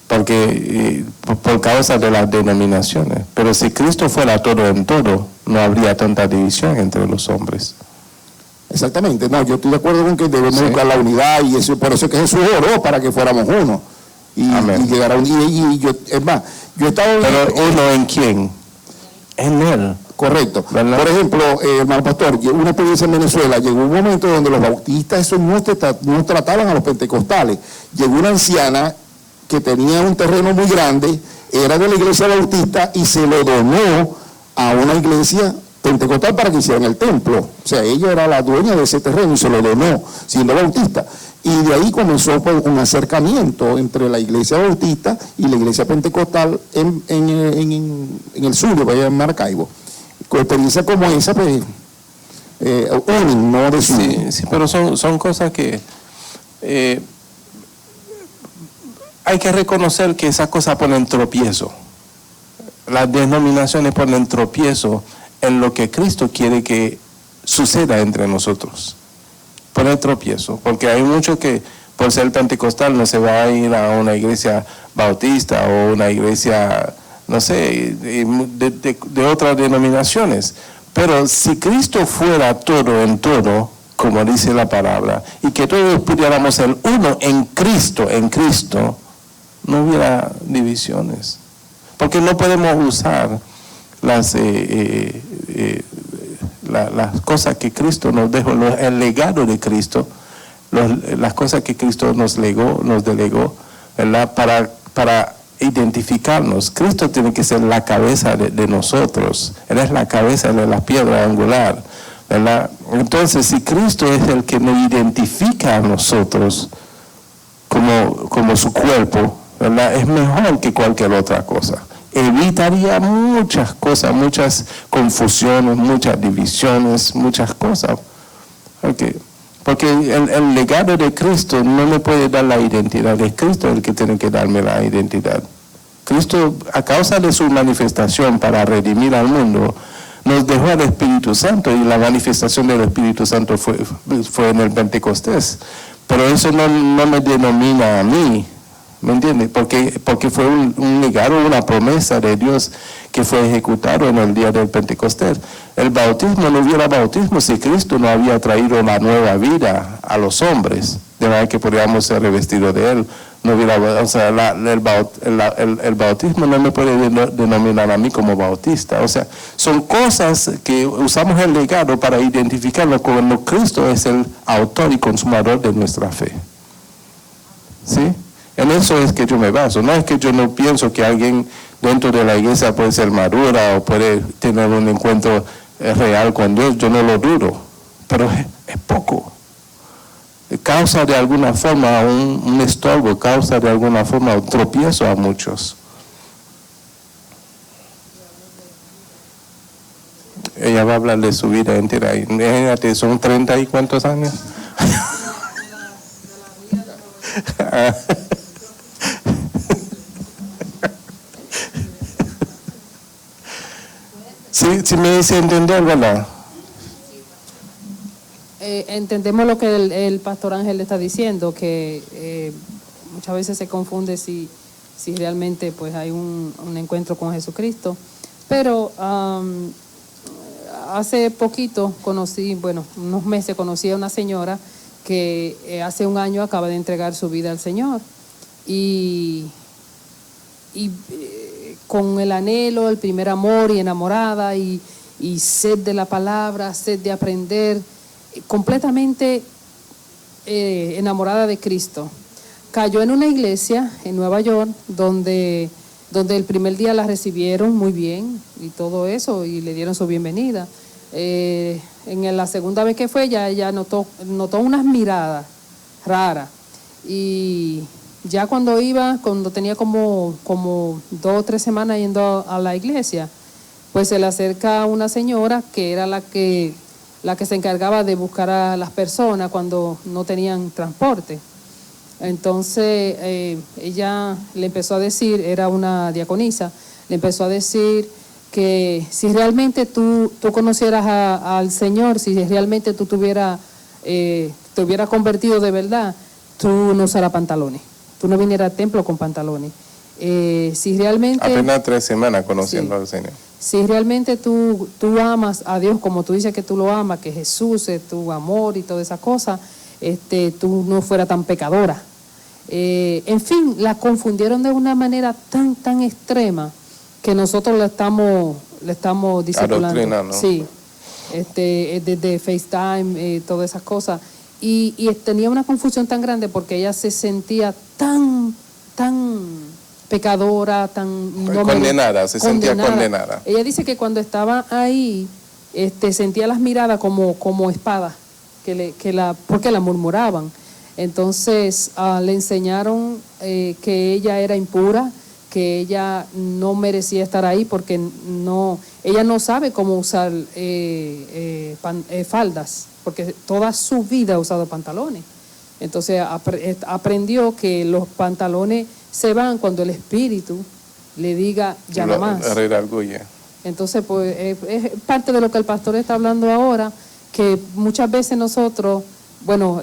Porque por causa de las denominaciones. Pero si Cristo fuera todo en todo, no habría tanta división entre los hombres. Exactamente, no, yo estoy de acuerdo con que debemos buscar la unidad y eso, por eso es que Jesús oró para que fuéramos uno. Y llegar a y yo, es más, yo estaba... Pero uno en quién? En Él. Correcto. ¿Verdad? Por ejemplo, hermano pastor, una experiencia en Venezuela, llegó un momento donde los bautistas esos no trataban a los pentecostales. Llegó una anciana que tenía un terreno muy grande, era de la iglesia bautista y se lo donó a una iglesia pentecostal para que hicieran el templo. O sea, ella era la dueña de ese terreno y se lo donó, siendo bautista. Y de ahí comenzó pues, un acercamiento entre la iglesia bautista y la iglesia pentecostal en el sur, allá en Maracaibo. Con experiencias como esa, pues, no de su... Sí, pero son cosas que... hay que reconocer que esas cosas ponen tropiezo. Las denominaciones ponen tropiezo en lo que Cristo quiere que suceda entre nosotros. Ponen tropiezo, porque hay muchos que por ser pentecostal no se va a ir a una iglesia bautista o una iglesia, no sé, de otras denominaciones. Pero si Cristo fuera todo en todo, como dice la palabra, y que todos pudiéramos ser uno en Cristo, no hubiera divisiones. Porque no podemos usar las cosas que Cristo nos dejó, el legado de Cristo, las cosas que Cristo nos delegó, ¿verdad? Para identificarnos. Cristo tiene que ser la cabeza de nosotros. Él es la cabeza de la piedra angular, ¿verdad? Entonces, si Cristo es el que nos identifica a nosotros como su cuerpo, ¿verdad? Es mejor que cualquier otra cosa. Evitaría muchas cosas, muchas confusiones, muchas divisiones, muchas cosas. Porque el legado de Cristo no me puede dar la identidad. Es Cristo el que tiene que darme la identidad. Cristo, a causa de su manifestación para redimir al mundo, nos dejó al Espíritu Santo, y la manifestación del Espíritu Santo fue en el Pentecostés. Pero eso no me denomina a mí, ¿me entiendes? Porque fue un legado, una promesa de Dios que fue ejecutado en el día del Pentecostés. El bautismo no hubiera bautismo si Cristo no había traído la nueva vida a los hombres, de manera que podríamos ser revestidos de Él. No hubiera, o sea, el bautismo no me puede denominar a mí como bautista. O sea, son cosas que usamos el legado para identificarlo como Cristo es el autor y consumador de nuestra fe. ¿Sí? En eso es que yo me baso. No es que yo no pienso que alguien dentro de la iglesia puede ser madura o puede tener un encuentro real con Dios. Yo no lo dudo, pero es poco. Causa de alguna forma un estorbo, causa de alguna forma un tropiezo a muchos. Ella va a hablar de su vida entera. Imagínate, son 30 y cuántos años. Sí me dice entender, ¿verdad? Entendemos lo que el pastor Ángel está diciendo, que muchas veces se confunde si realmente pues hay un encuentro con Jesucristo. Pero hace poquito unos meses conocí a una señora que hace un año acaba de entregar su vida al Señor. Y con el anhelo, el primer amor y enamorada y sed de la palabra, sed de aprender, completamente enamorada de Cristo. Cayó en una iglesia en Nueva York donde el primer día la recibieron muy bien y todo eso y le dieron su bienvenida. En la segunda vez que fue ella notó unas miradas raras y ya cuando tenía como 2 o 3 semanas yendo a la iglesia, pues se le acerca una señora que era la que se encargaba de buscar a las personas cuando no tenían transporte. Entonces ella le empezó a decir, era una diaconisa, le empezó a decir que si realmente tú conocieras al Señor, si realmente tú te hubieras convertido de verdad, tú no usaras pantalones, tú no vinieras al templo con pantalones. Si realmente... Apenas 3 semanas conociendo al Señor. Si realmente tú amas a Dios como tú dices que tú lo amas, que Jesús es tu amor y todas esas cosas, tú no fueras tan pecadora. En fin, la confundieron de una manera tan extrema que nosotros le estamos discipulando. Sí, desde FaceTime, todas esas cosas. Y tenía una confusión tan grande porque ella se sentía tan pecadora, condenada, se sentía condenada. Ella dice que cuando estaba ahí, sentía las miradas como espadas, porque la murmuraban. Entonces le enseñaron que ella era impura, que ella no merecía estar ahí porque ella no sabe cómo usar faldas, porque toda su vida ha usado pantalones. Entonces aprendió que los pantalones se van cuando el Espíritu le diga ya no más. Entonces pues es parte de lo que el pastor está hablando ahora, que muchas veces nosotros,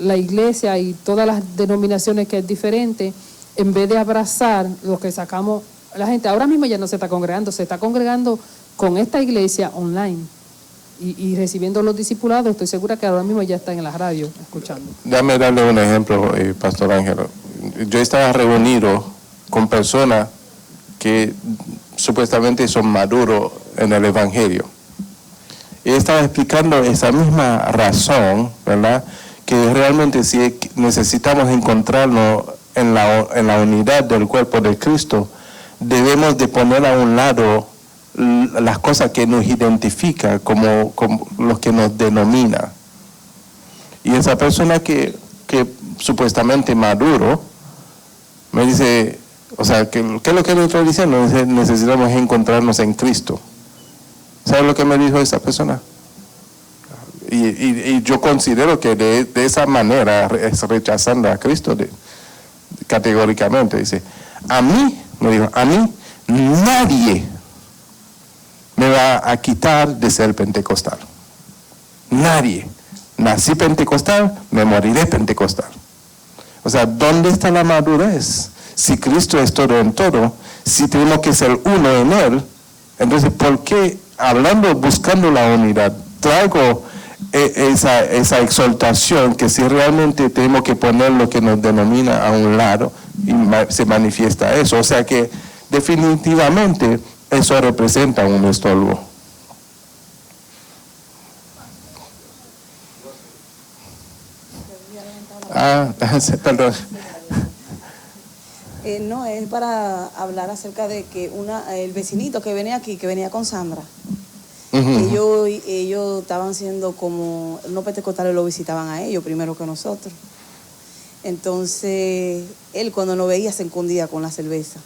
la iglesia y todas las denominaciones que es diferente, en vez de abrazar lo que sacamos, la gente ahora mismo ya no se está congregando con esta iglesia online y recibiendo los discipulados. Estoy segura que ahora mismo ya están en la radio escuchando. Déjame darle un ejemplo, Pastor Ángel. Yo estaba reunido con personas que supuestamente son maduros en el Evangelio. Y estaba explicando esa misma razón, ¿verdad? Que realmente si necesitamos encontrarnos en la unidad del cuerpo de Cristo, debemos de poner a un lado las cosas que nos identifican como los que nos denomina. Y esa persona que supuestamente maduro, me dice, o sea, ¿qué es lo que le estoy diciendo? Necesitamos encontrarnos en Cristo. ¿Sabe lo que me dijo esa persona? Y yo considero que de esa manera es rechazando a Cristo categóricamente. Dice, me dijo, a mí nadie me va a quitar de ser pentecostal. Nadie. Nací pentecostal, me moriré pentecostal. O sea, ¿dónde está la madurez? Si Cristo es todo en todo, si tenemos que ser uno en Él, entonces, ¿por qué buscando la unidad, traigo esa exaltación que si realmente tenemos que poner lo que nos denomina a un lado y se manifiesta eso? O sea que definitivamente eso representa un estorbo. Perdón. No, es para hablar acerca de que el vecinito que venía aquí, que venía con Sandra, ellos estaban siendo como, los pentecostales lo visitaban a ellos primero que nosotros. Entonces, él cuando nos veía se escondía con la cerveza.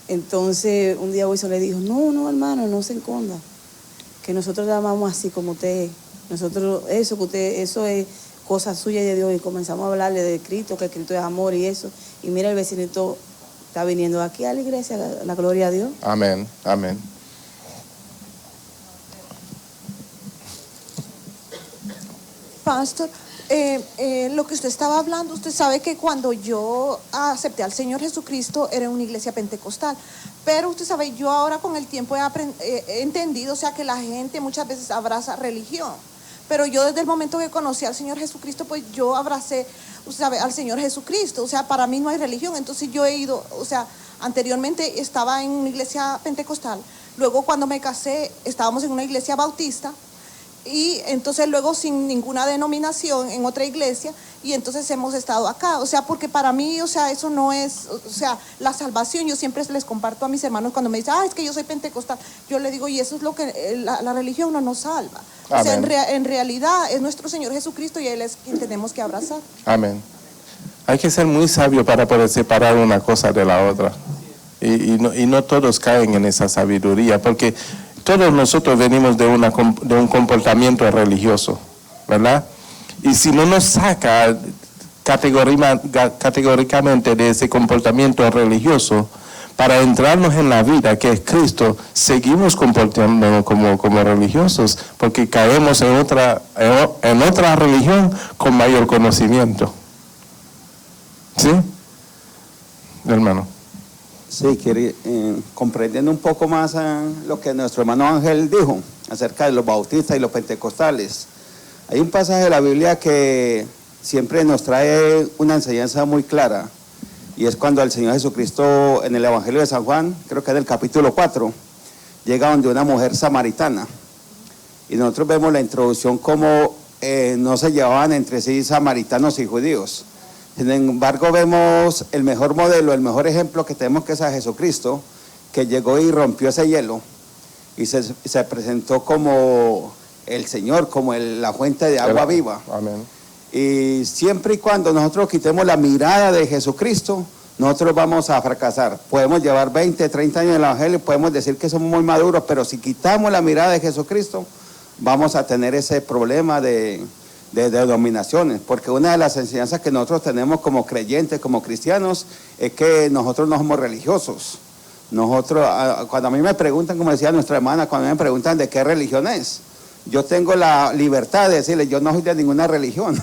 Entonces, un día Wilson le dijo, no, hermano, no se esconda, que nosotros le amamos así como usted. Nosotros, eso es cosa suya de Dios. Y comenzamos a hablarle de Cristo, que Cristo es amor y eso. Y mira, el vecinito está viniendo aquí a la iglesia, la gloria a Dios. Amén, amén. Pastor, lo que usted estaba hablando, usted sabe que cuando yo acepté al Señor Jesucristo era una iglesia pentecostal, pero usted sabe, yo ahora con el tiempo he entendido, o sea, que la gente muchas veces abraza religión, pero yo desde el momento que conocí al Señor Jesucristo, pues yo abracé, usted sabe, al Señor Jesucristo, o sea, para mí no hay religión. Entonces yo he ido, o sea, anteriormente estaba en una iglesia pentecostal, luego cuando me casé estábamos en una iglesia bautista, y entonces luego sin ninguna denominación en otra iglesia, y entonces hemos estado acá, o sea, porque para mí, o sea, eso no es, o sea, la salvación. Yo siempre les comparto a mis hermanos cuando me dicen, es que yo soy pentecostal, yo le digo, y eso es lo que la religión no nos salva. O sea, en realidad es nuestro Señor Jesucristo y Él es quien tenemos que abrazar. Amén. Hay que ser muy sabio para poder separar una cosa de la otra, y no todos caen en esa sabiduría, porque todos nosotros venimos de un comportamiento religioso, ¿verdad? Y si no nos saca categóricamente de ese comportamiento religioso, para entrarnos en la vida que es Cristo, seguimos comportándonos como religiosos, porque caemos en otra religión con mayor conocimiento. ¿Sí? Hermano. Sí, comprendiendo un poco más lo que nuestro hermano Ángel dijo acerca de los bautistas y los pentecostales. Hay un pasaje de la Biblia que siempre nos trae una enseñanza muy clara, y es cuando el Señor Jesucristo en el Evangelio de San Juan, creo que es del capítulo 4, llega donde una mujer samaritana, y nosotros vemos la introducción como no se llevaban entre sí samaritanos y judíos. Sin embargo, vemos el mejor modelo, el mejor ejemplo que tenemos, que es a Jesucristo, que llegó y rompió ese hielo y se presentó como el Señor, como la fuente de agua viva. Amén. Y siempre y cuando nosotros quitemos la mirada de Jesucristo, nosotros vamos a fracasar. Podemos llevar 20, 30 años en el Evangelio, podemos decir que somos muy maduros, pero si quitamos la mirada de Jesucristo, vamos a tener ese problema de denominaciones, porque una de las enseñanzas que nosotros tenemos como creyentes, como cristianos, es que nosotros no somos religiosos. Nosotros, cuando a mí me preguntan, como decía nuestra hermana, cuando me preguntan de qué religión es, yo tengo la libertad de decirles, yo no soy de ninguna religión.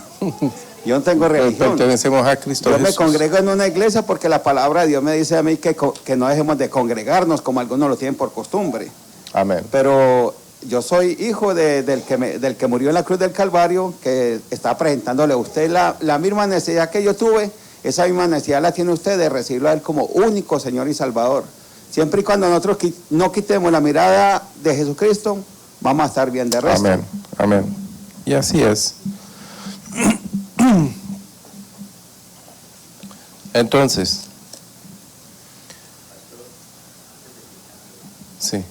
Yo no tengo religión. Pertenecemos a Cristo Yo Jesús. me congrego en una iglesia porque la palabra de Dios me dice a mí que no dejemos de congregarnos como algunos lo tienen por costumbre. Amén. Pero yo soy hijo del que murió en la cruz del Calvario, que está presentándole a usted la misma necesidad que yo tuve. Esa misma necesidad la tiene usted de recibirlo a Él como único Señor y Salvador. Siempre y cuando nosotros no quitemos la mirada de Jesucristo, vamos a estar bien de resto. Amén, amén. Y así es. Entonces, sí.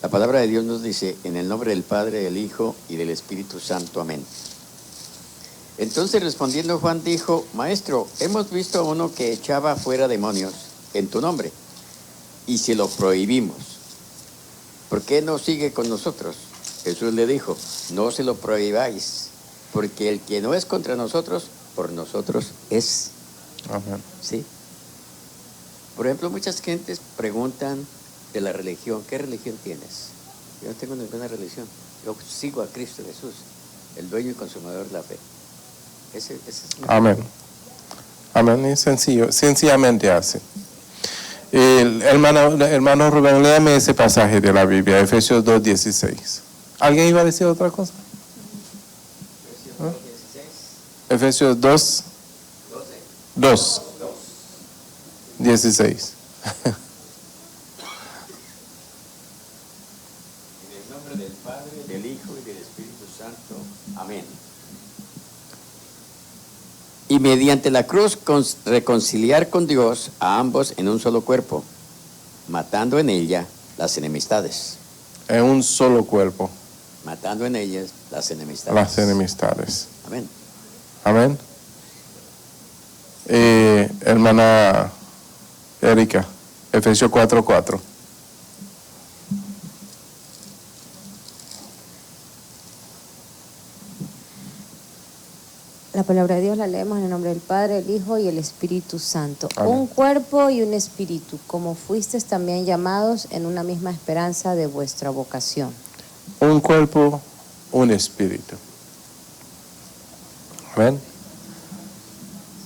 La palabra de Dios nos dice, en el nombre del Padre, del Hijo y del Espíritu Santo. Amén. Entonces respondiendo Juan dijo, Maestro, hemos visto a uno que echaba fuera demonios en tu nombre, y se lo prohibimos. ¿Por qué no sigue con nosotros? Jesús le dijo, no se lo prohibáis, porque el que no es contra nosotros, por nosotros es. Amén. ¿Sí? Por ejemplo, muchas gentes preguntan de la religión, ¿qué religión tienes? Yo no tengo ninguna religión, yo sigo a Cristo Jesús, el dueño y consumador de la fe. Ese es mi... Amén. Amén, es sencillo, sencillamente así. Hermano Rubén, léame ese pasaje de la Biblia, Efesios 2:16. ¿Alguien iba a decir otra cosa? ¿Ah? Efesios 2:16. Del Padre, del Hijo y del Espíritu Santo. Amén. Y mediante la cruz reconciliar con Dios a ambos en un solo cuerpo, matando en ella las enemistades. En un solo cuerpo. Matando en ellas las enemistades. Las enemistades. Amén. Amén. Hermana Erika, Efesios 4:4. La palabra de Dios la leemos en el nombre del Padre, el Hijo y el Espíritu Santo. Amén. Un cuerpo y un espíritu, como fuisteis también llamados en una misma esperanza de vuestra vocación. Un cuerpo, un espíritu. Amén.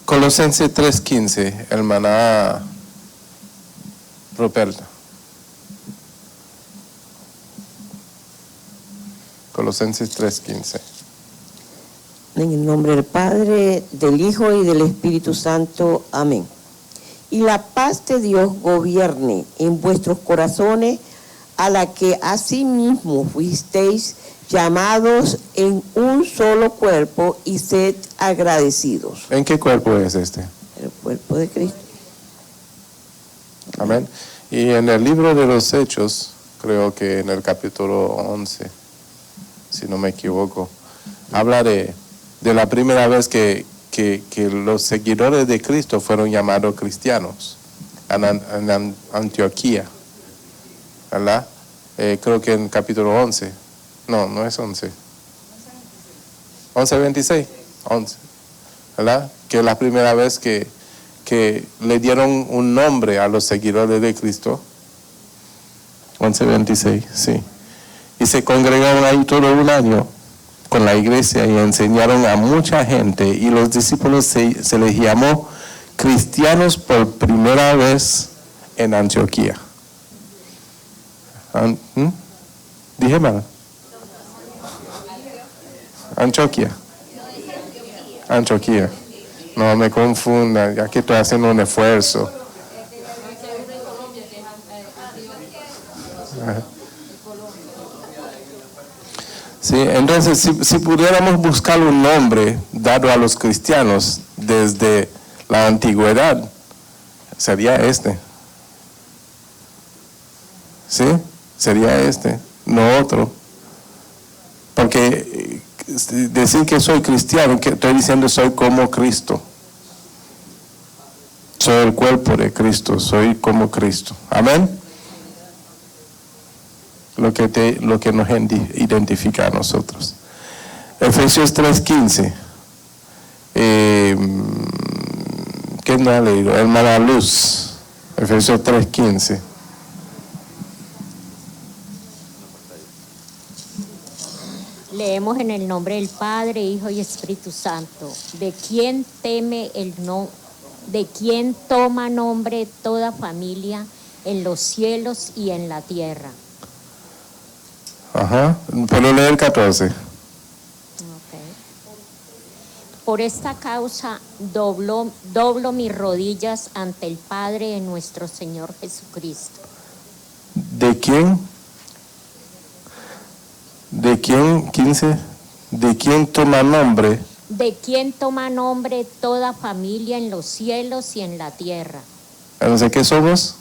Colosenses 3:15, hermana Ruperta. Colosenses 3:15. En el nombre del Padre, del Hijo y del Espíritu Santo. Amén. Y la paz de Dios gobierne en vuestros corazones, a la que asimismo fuisteis llamados en un solo cuerpo, y sed agradecidos. ¿En qué cuerpo es este? El cuerpo de Cristo. Amén. Y en el libro de los Hechos, creo que en el capítulo 11, si no me equivoco, habla de la primera vez que los seguidores de Cristo fueron llamados cristianos en Antioquía, ¿verdad? Creo que en capítulo 11, no es 11, 11:26, 11, ¿verdad? Que es la primera vez que le dieron un nombre a los seguidores de Cristo. 11:26, sí. Y se congregaron ahí todo un año con la iglesia y enseñaron a mucha gente, y los discípulos se les llamó cristianos por primera vez en Antioquía. ¿Dije mal? Antioquía. Antioquía. No me confunda, ya que estoy haciendo un esfuerzo. Sí, entonces si pudiéramos buscar un nombre dado a los cristianos desde la antigüedad, sería este. ¿Sí? Sería este, no otro. Porque decir que soy cristiano, que estoy diciendo soy como Cristo. Soy el cuerpo de Cristo, soy como Cristo. Amén. Lo que nos identifica a nosotros. Efesios 3:15. ¿Quién no ha leído? Hermana Luz. Efesios 3:15. Leemos en el nombre del Padre, Hijo y Espíritu Santo. ¿De quién toma nombre toda familia en los cielos y en la tierra? Ajá. ¿Puedo leer 14? Por esta causa doblo mis rodillas ante el Padre de nuestro Señor Jesucristo. ¿De quién? ¿De quién? 15. ¿De quién toma nombre? De quien toma nombre toda familia en los cielos y en la tierra. ¿Entonces qué somos?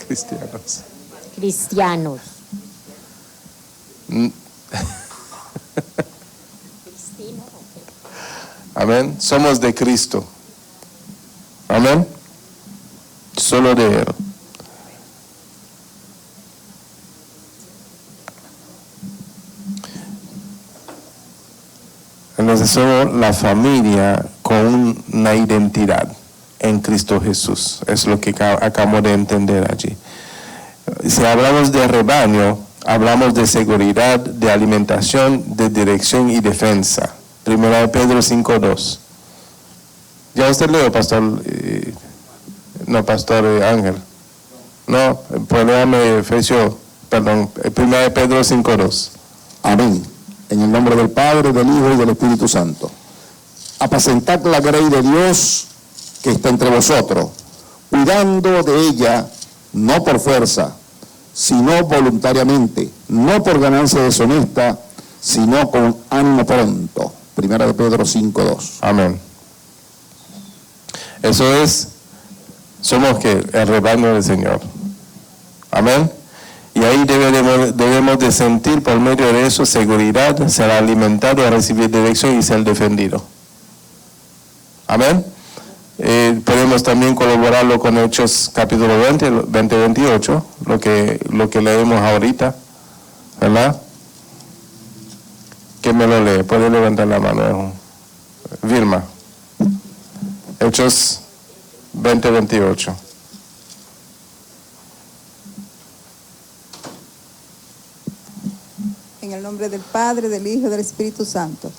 Cristianos. Cristianos. Amén. Somos de Cristo. Amén. Solo de Él. Entonces somos la familia con una identidad en Cristo Jesús. Es lo que acabamos de entender allí. Si hablamos de rebaño, hablamos de seguridad, de alimentación, de dirección y defensa. 1 Pedro 5:2. Ya usted leo, pastor. Pastor Ángel. No, pues léame Pedro 5:2. Amén. En el nombre del Padre, del Hijo y del Espíritu Santo. Apacentad la grey de Dios que está entre vosotros, cuidando de ella, no por fuerza, sino voluntariamente, no por ganancia deshonesta, sino con ánimo pronto. 1 Pedro 5:2. Amén. Eso es, somos que el rebaño del Señor. Amén. Y ahí debemos de sentir por medio de eso seguridad, ser alimentado, recibir dirección y ser defendido. Amén. Podemos también colaborarlo con Hechos capítulo 28, lo que leemos ahorita, ¿verdad? ¿Quién me lo lee? Puede levantar la mano. Vilma. Hechos 28. En el nombre del Padre, del Hijo y del Espíritu Santo.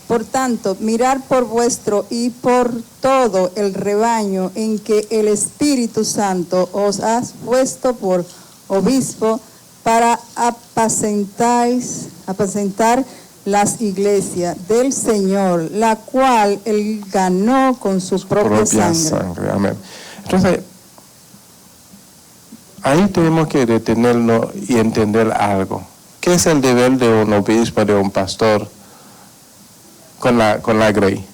Por tanto, mirad por vuestro y por todo el rebaño en que el Espíritu Santo os ha puesto por obispo para apacentar las iglesias del Señor, la cual Él ganó con su propia sangre. Amén. Entonces, ahí tenemos que detenernos y entender algo. ¿Qué es el deber de un obispo, de un pastor con la grey?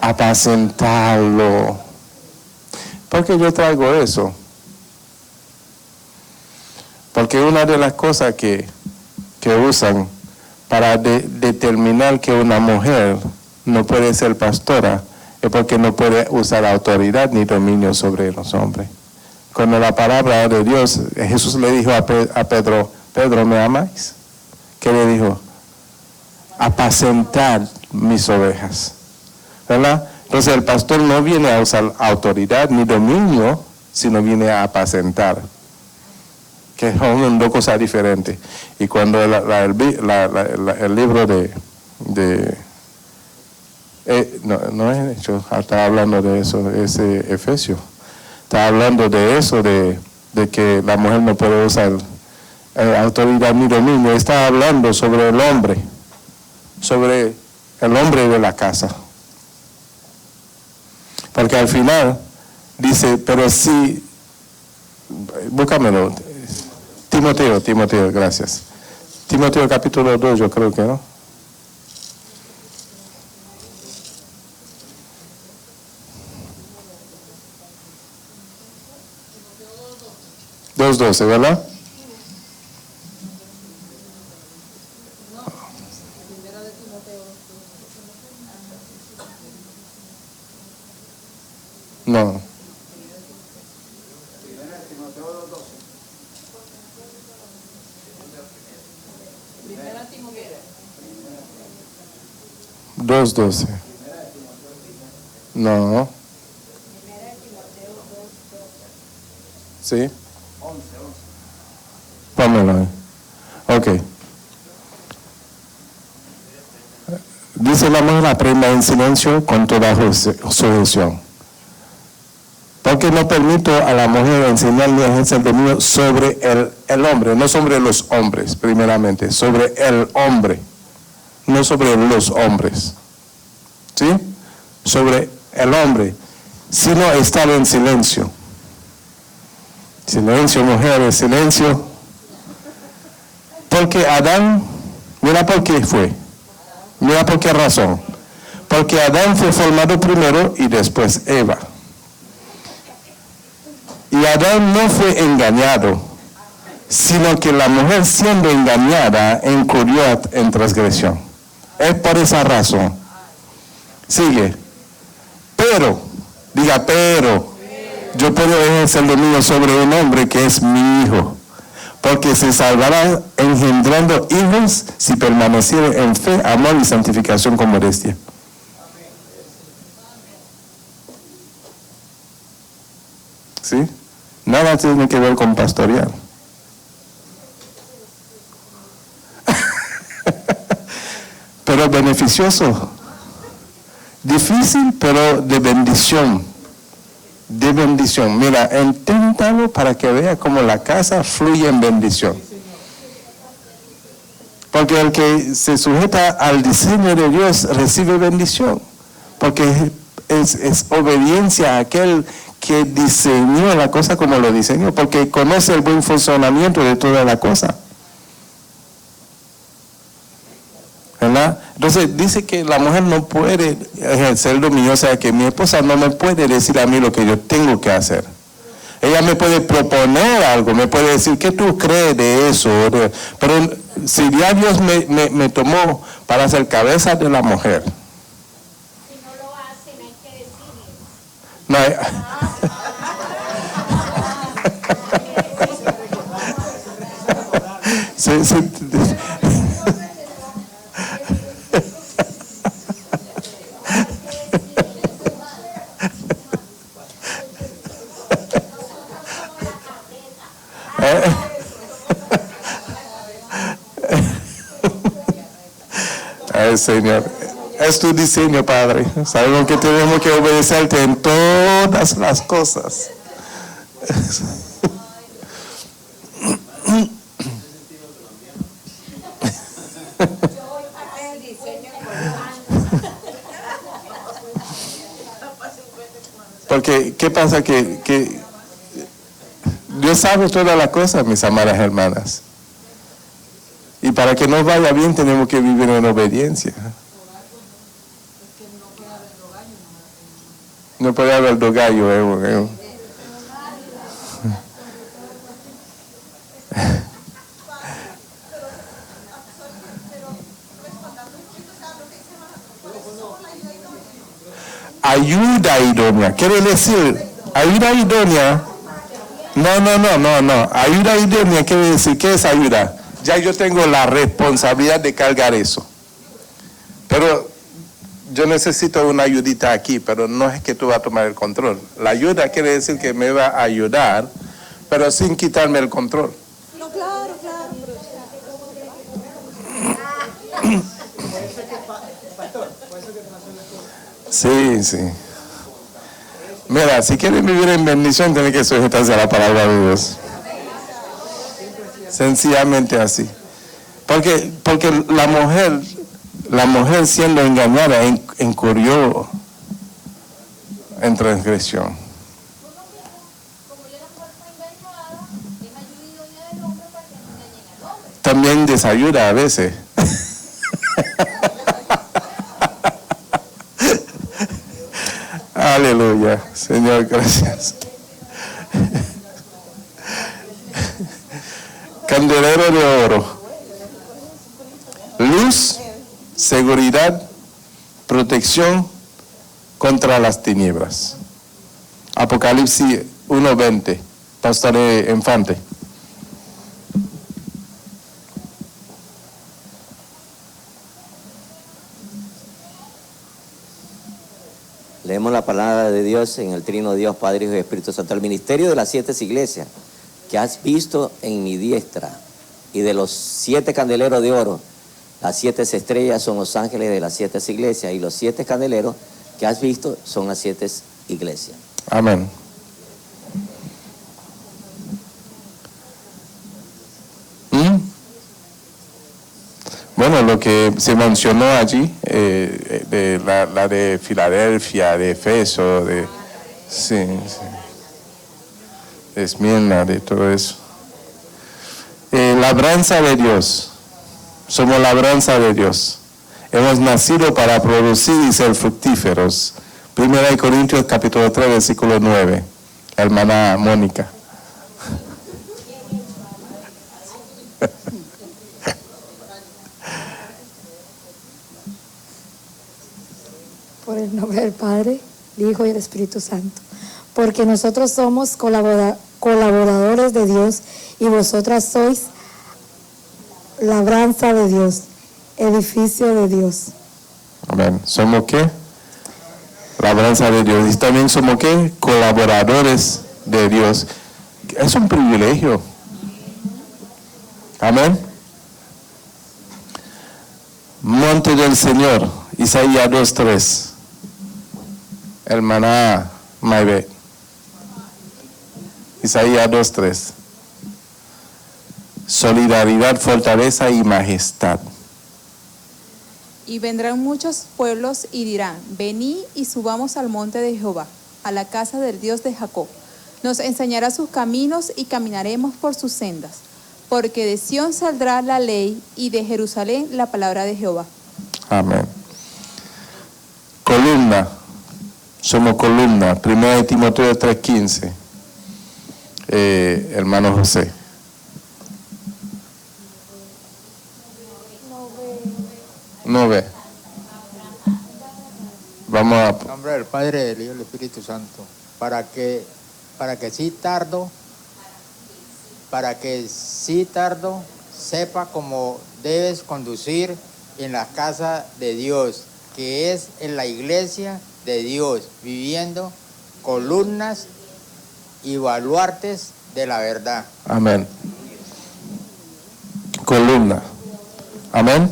Apacentarlo. ¿Por qué yo traigo eso? Porque una de las cosas que usan para determinar que una mujer no puede ser pastora es porque no puede usar autoridad ni dominio sobre los hombres. Cuando la palabra de Dios, Jesús le dijo a Pedro, Pedro, ¿me amáis? ¿Qué le dijo? Apacentar mis ovejas. ¿Verdad? Entonces el pastor no viene a usar autoridad ni dominio, sino viene a apacentar. Que son dos cosas diferentes. Y cuando el libro no es Hechos, está hablando de eso, es Efesios. Está hablando de eso, de que la mujer no puede usar autoridad ni dominio. Está hablando sobre el hombre de la casa. Porque al final dice, pero sí, búscamelo. Timoteo, gracias. Timoteo capítulo 2, yo creo que no. Dos 12, ¿verdad? No. Dos 12. No. ¿Sí? Pónmelo ahí. Ok. Dice la mujer, aprenda en silencio con toda sujeción. Porque no permito a la mujer enseñar ni ejercer dominio sobre el hombre, no sobre los hombres, primeramente, sobre el hombre. no sobre los hombres, ¿sí? Sobre el hombre, sino estar en silencio. Silencio, mujeres, silencio. Porque Adán, mira por qué fue, mira por qué razón. Porque Adán fue formado primero y después Eva. Y Adán no fue engañado, sino que la mujer siendo engañada incurrió en transgresión. Es por esa razón. Sigue. Pero, diga, pero, yo puedo ejercer dominio sobre un hombre que es mi hijo, porque se salvará engendrando hijos si permaneciere en fe, amor y santificación con modestia. ¿Sí? Nada tiene que ver con pastorear. Pero beneficioso. Difícil, pero de bendición. De bendición. Mira, inténtalo para que vea cómo la casa fluye en bendición. Porque el que se sujeta al diseño de Dios recibe bendición. Porque es obediencia a aquel que diseñó la cosa como lo diseñó. Porque conoce el buen funcionamiento de toda la cosa. ¿Verdad? Entonces dice que la mujer no puede ejercer dominio, o sea que mi esposa no me puede decir a mí lo que yo tengo que hacer. Ella me puede proponer algo, me puede decir, ¿qué tú crees de eso? Pero si ya Dios me tomó para ser cabeza de la mujer. Si no lo hacen, hay que decirle. No hay... Ay, Señor, es tu diseño, Padre. Sabemos que tenemos que obedecerte en todas las cosas. Porque, ¿qué pasa? Que Dios sabe todas las cosas, mis amadas hermanas. Y para que nos vaya bien tenemos que vivir en obediencia. No puede haber dos gallos. Ayuda idónea. Quiere decir, ayuda idónea. No. Ayuda idónea quiere decir, ¿qué es ayuda? Ya yo tengo la responsabilidad de cargar eso. Pero yo necesito una ayudita aquí, pero no es que tú vas a tomar el control. La ayuda quiere decir que me va a ayudar, pero sin quitarme el control. No, claro. Sí. Mira, si quieren vivir en bendición, tienen que sujetarse a la palabra de Dios. Sencillamente así. Porque la mujer siendo engañada incurrió en transgresión. También desayuda a veces. Aleluya, Señor, gracias. Candelero de oro. Luz, seguridad, protección contra las tinieblas. Apocalipsis 1:20. Pastor Infante. Leemos la palabra de Dios en el Trino Dios, Padre, Hijo y Espíritu Santo. El ministerio de las 7 iglesias que has visto en mi diestra, y de los 7 candeleros de oro, las 7 estrellas son los ángeles de las 7 iglesias, y los 7 candeleros que has visto son las 7 iglesias. Amén. Bueno, lo que se mencionó allí, de la de Filadelfia, de Efeso, de Esmirna, de todo eso. Labranza de Dios. Somos labranza de Dios. Hemos nacido para producir y ser fructíferos. 1 Corintios capítulo 3, versículo 9. Hermana Mónica. Por el nombre del Padre, el Hijo y el Espíritu Santo. Porque nosotros somos colaboradores de Dios y vosotras sois labranza de Dios, edificio de Dios. Amén. ¿Somos qué? Labranza de Dios. Y también somos qué? Colaboradores de Dios. Es un privilegio. Amén. Monte del Señor, Isaías 2:3. Hermana Maybe. Isaías 2:3. Solidaridad, fortaleza y majestad. Y vendrán muchos pueblos y dirán, venid y subamos al monte de Jehová, a la casa del Dios de Jacob. Nos enseñará sus caminos y caminaremos por sus sendas. Porque de Sión saldrá la ley y de Jerusalén la palabra de Jehová. Amén. Columna. Somos columna. 1 Timoteo 3:15. Hermano José. No ve. Vamos a... En nombre del Padre, del Hijo y del Espíritu Santo. Para que sí tardo, sepa cómo debes conducir en la casa de Dios, que es en la iglesia de Dios, viviendo columnas y baluartes de la verdad. Amén. Columna. Amén.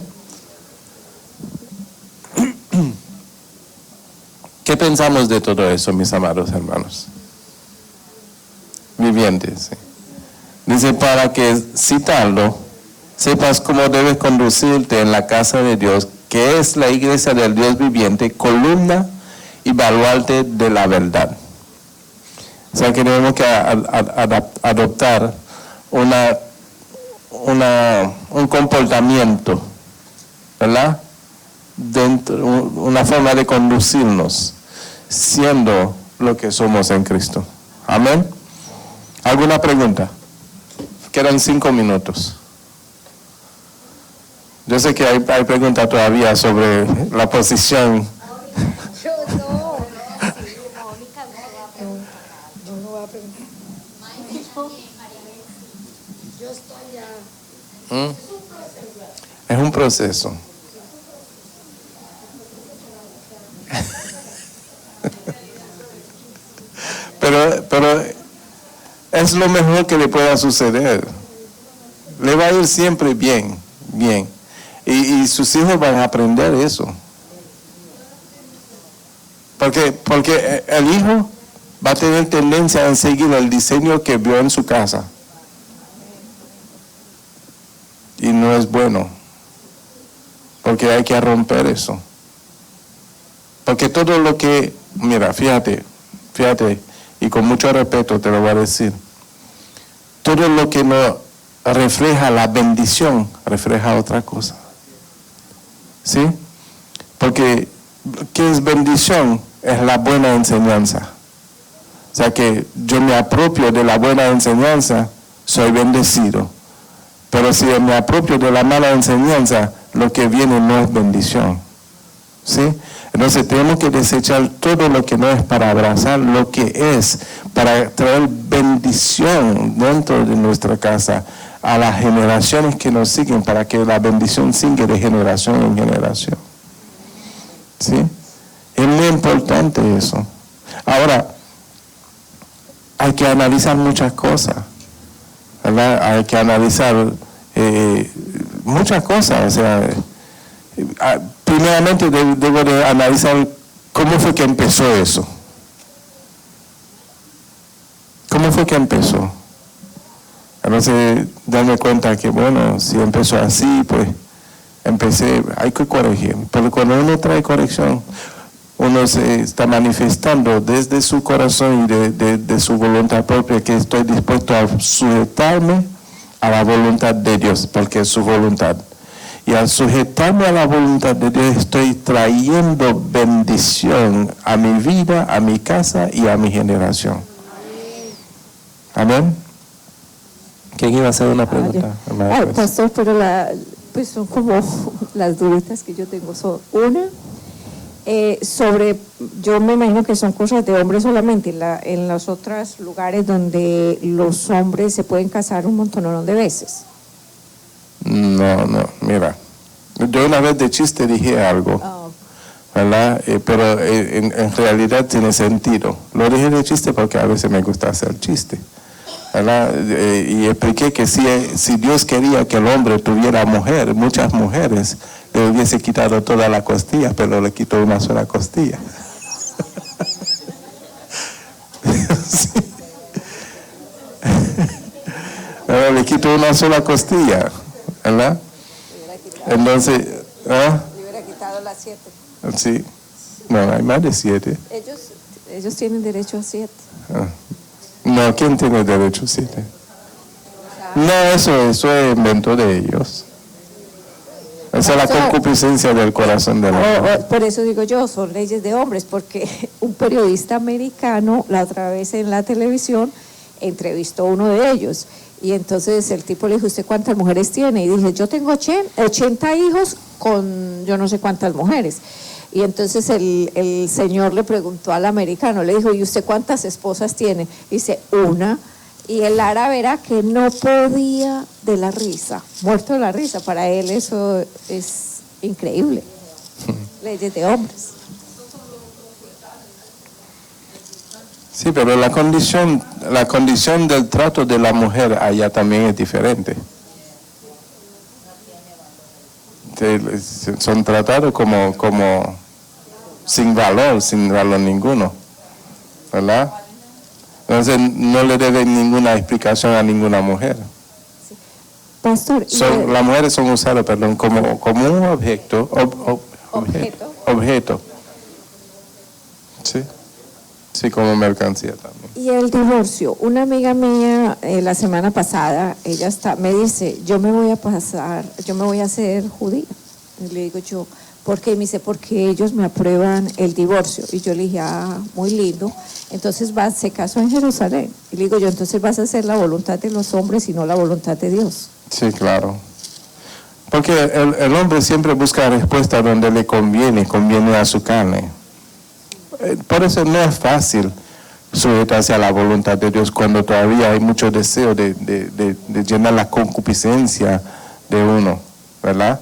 ¿Qué pensamos de todo eso, mis amados hermanos? Vivientes. ¿Sí? Dice, para que citarlo, sepas cómo debes conducirte en la casa de Dios, que es la iglesia del Dios viviente, columna y baluarte de la verdad. O sea que tenemos que adoptar un comportamiento, ¿verdad? Una forma de conducirnos, siendo lo que somos en Cristo. Amén. ¿Alguna pregunta? Quedan 5 minutos. Yo sé que hay preguntas todavía sobre la posición. Es un proceso. Pero es lo mejor que le pueda suceder. Le va a ir siempre bien. Y sus hijos van a aprender eso. Porque el hijo va a tener tendencia a seguir el diseño que vio en su casa. Y no es bueno. Porque hay que romper eso. Porque todo lo que, mira, fíjate, y con mucho respeto te lo voy a decir, todo lo que no refleja la bendición, refleja otra cosa. ¿Sí? Porque, ¿qué es bendición? Es la buena enseñanza. O sea que yo me apropio de la buena enseñanza, soy bendecido. Pero si me apropio de la mala enseñanza, lo que viene no es bendición. ¿Sí? Entonces tenemos que desechar todo lo que no es para abrazar lo que es, para traer bendición dentro de nuestra casa a las generaciones que nos siguen, para que la bendición siga de generación en generación. ¿Sí? Es muy importante eso. Ahora, hay que analizar muchas cosas, ¿verdad? Hay que analizar muchas cosas, o sea, primeramente debo de analizar cómo fue que empezó eso. ¿Cómo fue que empezó? Entonces, darme cuenta que, bueno, si empezó así, pues empecé, hay que corregir. Pero cuando uno trae corrección, uno se está manifestando desde su corazón y de su voluntad propia que estoy dispuesto a sujetarme a la voluntad de Dios, porque es su voluntad. Y al sujetarme a la voluntad de Dios estoy trayendo bendición a mi vida, a mi casa y a mi generación. Amén. ¿Quién iba a hacer una pregunta? Pastor, pero pues son como las dudas que yo tengo. Son una, yo me imagino que son cosas de hombres solamente, en los otros lugares donde los hombres se pueden casar un montón de veces. No, mira, yo una vez de chiste dije algo, ¿verdad? Pero en realidad tiene sentido. Lo dije de chiste porque a veces me gusta hacer chiste, ¿verdad? Y expliqué que si Dios quería que el hombre tuviera muchas mujeres, le hubiese quitado toda la costilla, pero le quitó una sola costilla. Sí. Pero le quitó una sola costilla, ¿verdad? Entonces, ¿ah? Le hubiera quitado las 7. Sí, no, hay más de 7. Ellos tienen derecho a 7. No, ¿quién tiene derecho a 7? No, eso es invento de ellos. Esa es la concupiscencia del corazón del hombre. Por eso digo yo, son leyes de hombres, porque un periodista americano, la otra vez en la televisión, entrevistó a uno de ellos. Y entonces el tipo le dijo, ¿usted cuántas mujeres tiene? Y dije, yo tengo 80 hijos con yo no sé cuántas mujeres. Y entonces el señor le preguntó al americano, le dijo, ¿y usted cuántas esposas tiene? Dice, una. Y el árabe era que no podía de la risa, muerto de la risa. Para él eso es increíble. Leyes de hombres. Sí, pero la condición del trato de la mujer allá también es diferente. Son tratados como sin valor ninguno, ¿verdad? Entonces no le deben ninguna explicación a ninguna mujer. Pastor, Las mujeres son usadas, como un objeto. Sí, como mercancía también. Y el divorcio, una amiga mía la semana pasada, ella me dice, yo me voy a hacer judía. Y le digo yo, ¿por qué? Y me dice, porque ellos me aprueban el divorcio. Y yo le dije, muy lindo. Entonces se casó en Jerusalén. Y le digo yo, entonces vas a hacer la voluntad de los hombres y no la voluntad de Dios. Sí, claro. Porque el hombre siempre busca respuesta donde le conviene a su carne. Por eso no es fácil sujetarse a la voluntad de Dios cuando todavía hay mucho deseo de llenar la concupiscencia de uno, ¿verdad?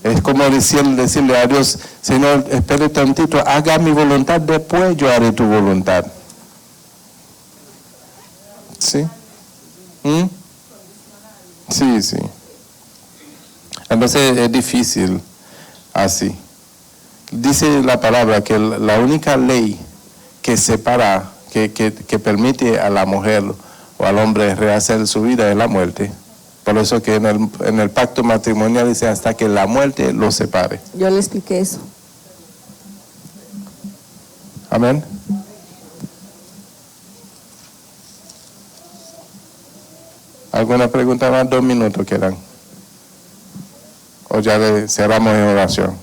Es como decirle a Dios, Señor, espere tantito, haga mi voluntad, después yo haré tu voluntad. ¿Sí? Sí. Entonces es difícil así. Dice la palabra que la única ley que separa, que permite a la mujer o al hombre rehacer su vida es la muerte. Por eso que en el pacto matrimonial dice hasta que la muerte los separe. Yo le expliqué eso. Amén. ¿Alguna pregunta más? 2 minutos quedan. O ya cerramos en oración.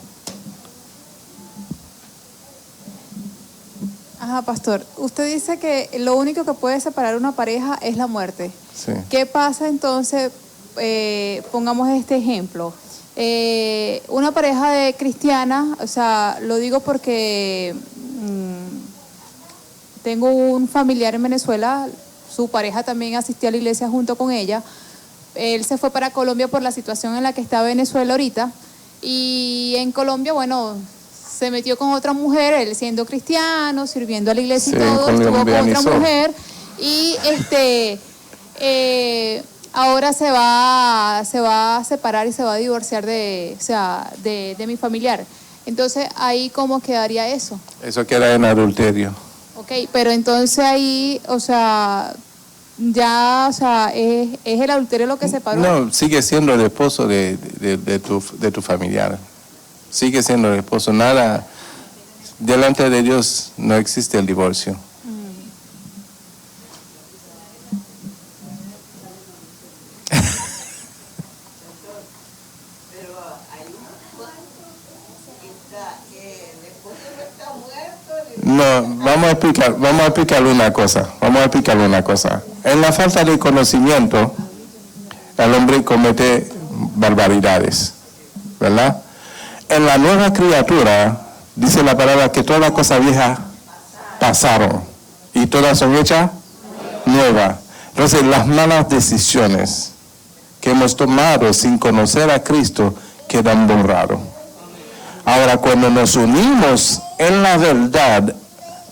Ajá, pastor. Usted dice que lo único que puede separar una pareja es la muerte. Sí. ¿Qué pasa entonces? Pongamos este ejemplo. Una pareja de cristiana, o sea, lo digo porque tengo un familiar en Venezuela, su pareja también asistió a la iglesia junto con ella. Él se fue para Colombia por la situación en la que está Venezuela ahorita. Y en Colombia, bueno, se metió con otra mujer, él siendo cristiano, sirviendo a la iglesia y todo, estuvo con otra mujer. Y ahora se va a separar y se va a divorciar de mi familiar. Entonces, ahí ¿cómo quedaría eso? Eso queda en adulterio. Ok, pero entonces ahí, o sea, ya, o sea, es el adulterio lo que separó. No, sigue siendo el esposo de tu familiar. Sigue siendo el esposo. Nada, delante de Dios no existe el divorcio. No, vamos a explicarle una cosa. En la falta de conocimiento, el hombre comete barbaridades, ¿verdad? En la nueva criatura, dice la palabra que todas las cosas viejas pasaron y todas son hechas nuevas. Entonces, las malas decisiones que hemos tomado sin conocer a Cristo quedan borrados. Ahora, cuando nos unimos en la verdad,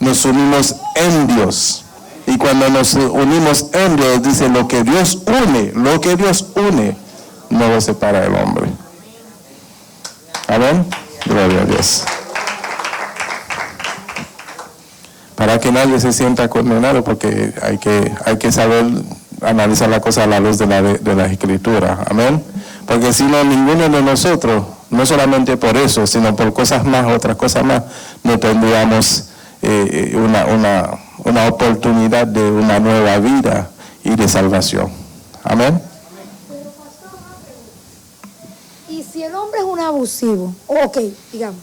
nos unimos en Dios. Y cuando nos unimos en Dios, dice, lo que Dios une, no lo separa el hombre. Amén. Gloria a Dios. Para que nadie se sienta condenado, porque hay que saber analizar la cosa a la luz de la Escritura. Amén. Porque si no, ninguno de nosotros, no solamente por eso, sino por otras cosas más, no tendríamos una oportunidad de una nueva vida y de salvación. Amén. Y si el hombre es un abusivo, ok, digamos,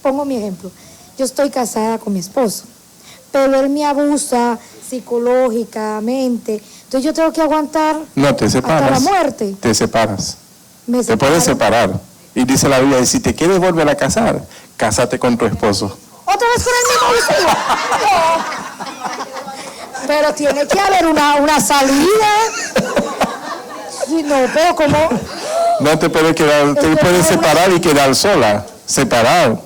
pongo mi ejemplo, yo estoy casada con mi esposo, pero él me abusa psicológicamente, entonces yo tengo que aguantar No, te separas. hasta la muerte. Te separas. Me Te puedes separar. Y dice la Biblia, y si te quieres volver a casar, cásate con tu esposo. ¿Otra vez con el mismo abusivo? No. Pero tiene que haber una salida. Sí, no, pero como... No te puedes quedar, te puedes separar y quedar sola, separado,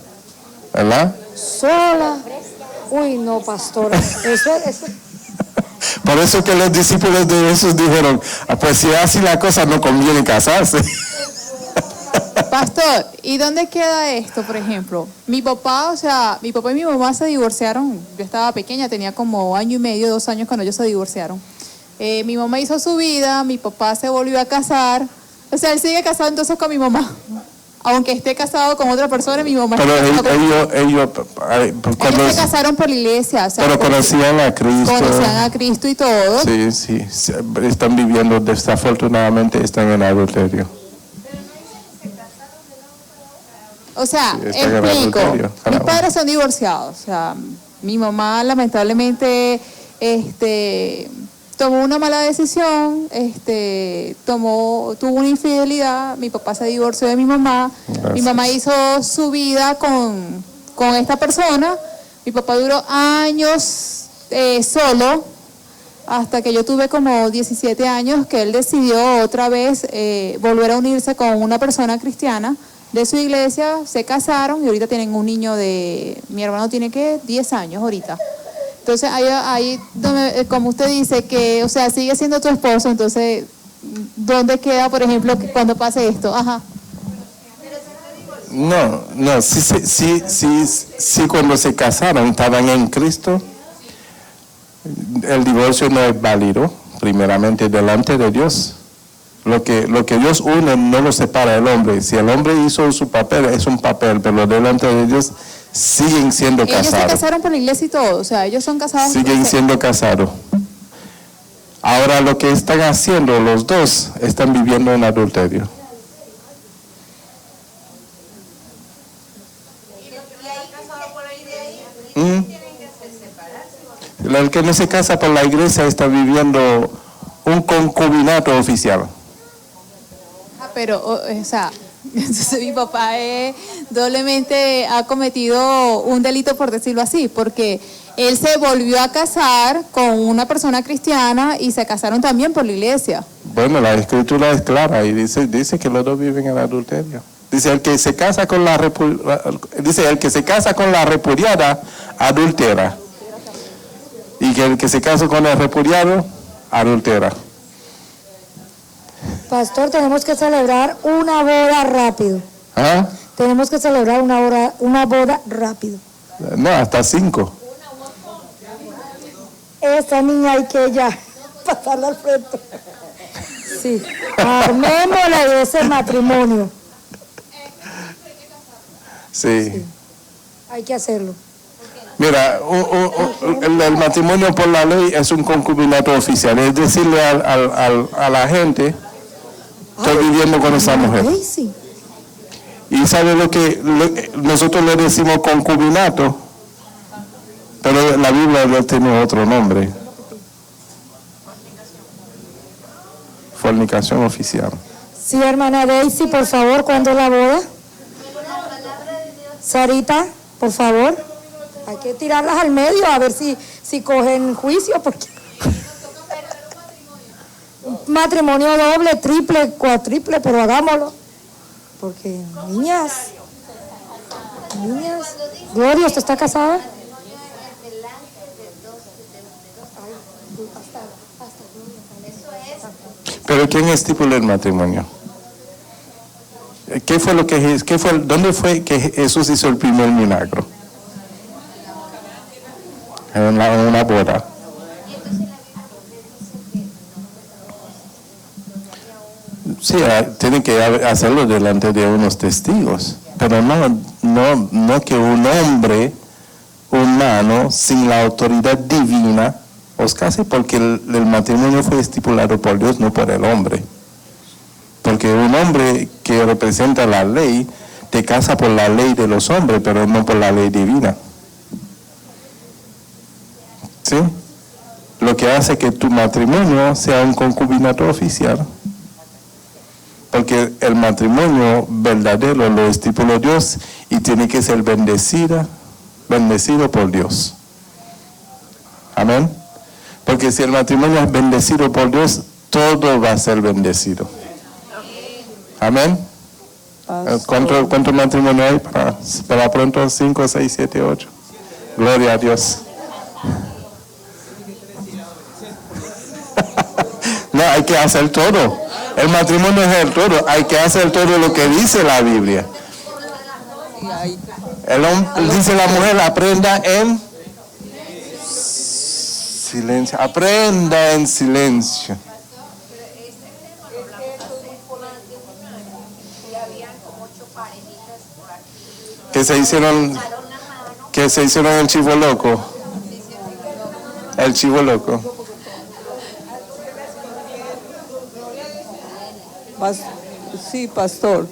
¿verdad? Sola. Uy, no, pastora. Eso. Por eso que los discípulos de Jesús dijeron, pues si es así la cosa, no conviene casarse. Pastor, ¿y dónde queda esto, por ejemplo? Mi papá y mi mamá se divorciaron. Yo estaba pequeña, tenía como 1 año y medio, 2 años cuando ellos se divorciaron. Mi mamá hizo su vida, mi papá se volvió a casar. O sea, él sigue casado entonces con mi mamá. Aunque esté casado con otra persona, mi mamá... Pero ellos se casaron por la iglesia. O sea, pero conocían a Cristo. Conocían a Cristo y todo. Sí. Están viviendo, desafortunadamente, están en adulterio. O sea, Sí, explico. Mis padres son divorciados. O sea, mi mamá lamentablemente tomó una mala decisión, tuvo una infidelidad. Mi papá se divorció de mi mamá. Gracias. Mi mamá hizo su vida con esta persona. Mi papá duró años solo, hasta que yo tuve como 17 años, que él decidió otra vez volver a unirse con una persona cristiana de su iglesia. Se casaron y ahorita tienen un niño mi hermano tiene 10 años ahorita. Entonces ahí donde, como usted dice, que, o sea, sigue siendo tu esposo, entonces, ¿dónde queda, por ejemplo, cuando pase esto? Ajá. No, sí, cuando se casaron, estaban en Cristo. El divorcio no es válido, primeramente, delante de Dios. Lo que Dios une no lo separa el hombre. Si el hombre hizo su papel, es un papel, pero delante de Dios siguen siendo Ellos casados. se casaron por la iglesia y todo, o sea, ellos son casados. Siguen siendo casados. Ahora lo que están haciendo los dos, están viviendo en adulterio. El que no se casa por la iglesia está viviendo un concubinato oficial. Pero, o sea, entonces mi papá doblemente ha cometido un delito, por decirlo así, porque él se volvió a casar con una persona cristiana y se casaron también por la iglesia. Bueno, la escritura es clara y dice que los dos viven en adulterio. Dice el que se casa con la repudiada adultera. Y que el que se casa con el repudiado adultera. Pastor, tenemos que celebrar una boda rápido. ¿Ah? Tenemos que celebrar una boda rápido. No, hasta 5. Esa niña hay que ya pasarle al frente. Sí, armémosle de ese matrimonio. Sí. Hay que hacerlo. Mira, el matrimonio por la ley es un concubinato oficial. Es decirle a la gente, estoy viviendo con esa mujer. Sí. Y sabe lo que nosotros le decimos concubinato, pero la Biblia le tiene otro nombre. Fornicación oficial. Sí, hermana Daisy, por favor, ¿cuándo es la boda? Sarita, por favor. Hay que tirarlas al medio a ver si cogen juicio, porque un matrimonio doble, triple, cuatriple, pero hagámoslo. Porque, niñas, Gloria, ¿usted está casada? Pero ¿quién estipuló el matrimonio? ¿Dónde fue que Jesús hizo el primer milagro? En una boda. Sí, tienen que hacerlo delante de unos testigos, pero no que un hombre humano sin la autoridad divina os case, porque el matrimonio fue estipulado por Dios, no por el hombre. Porque un hombre que representa la ley te casa por la ley de los hombres, pero no por la ley divina. ¿Sí? Lo que hace que tu matrimonio sea un concubinato oficial. Porque el matrimonio verdadero lo estipuló Dios y tiene que ser bendecido por Dios. Amén. Porque si el matrimonio es bendecido por Dios, todo va a ser bendecido. Amén. ¿Cuánto matrimonio hay para pronto? 5, 6, 7, 8. Gloria a Dios. No, hay que hacer todo. El matrimonio es el todo. Hay que hacer todo lo que dice la Biblia. Dice la mujer, aprenda en silencio. Aprenda en silencio. Que se hicieron el chivo loco. El chivo loco. Sí, pastor.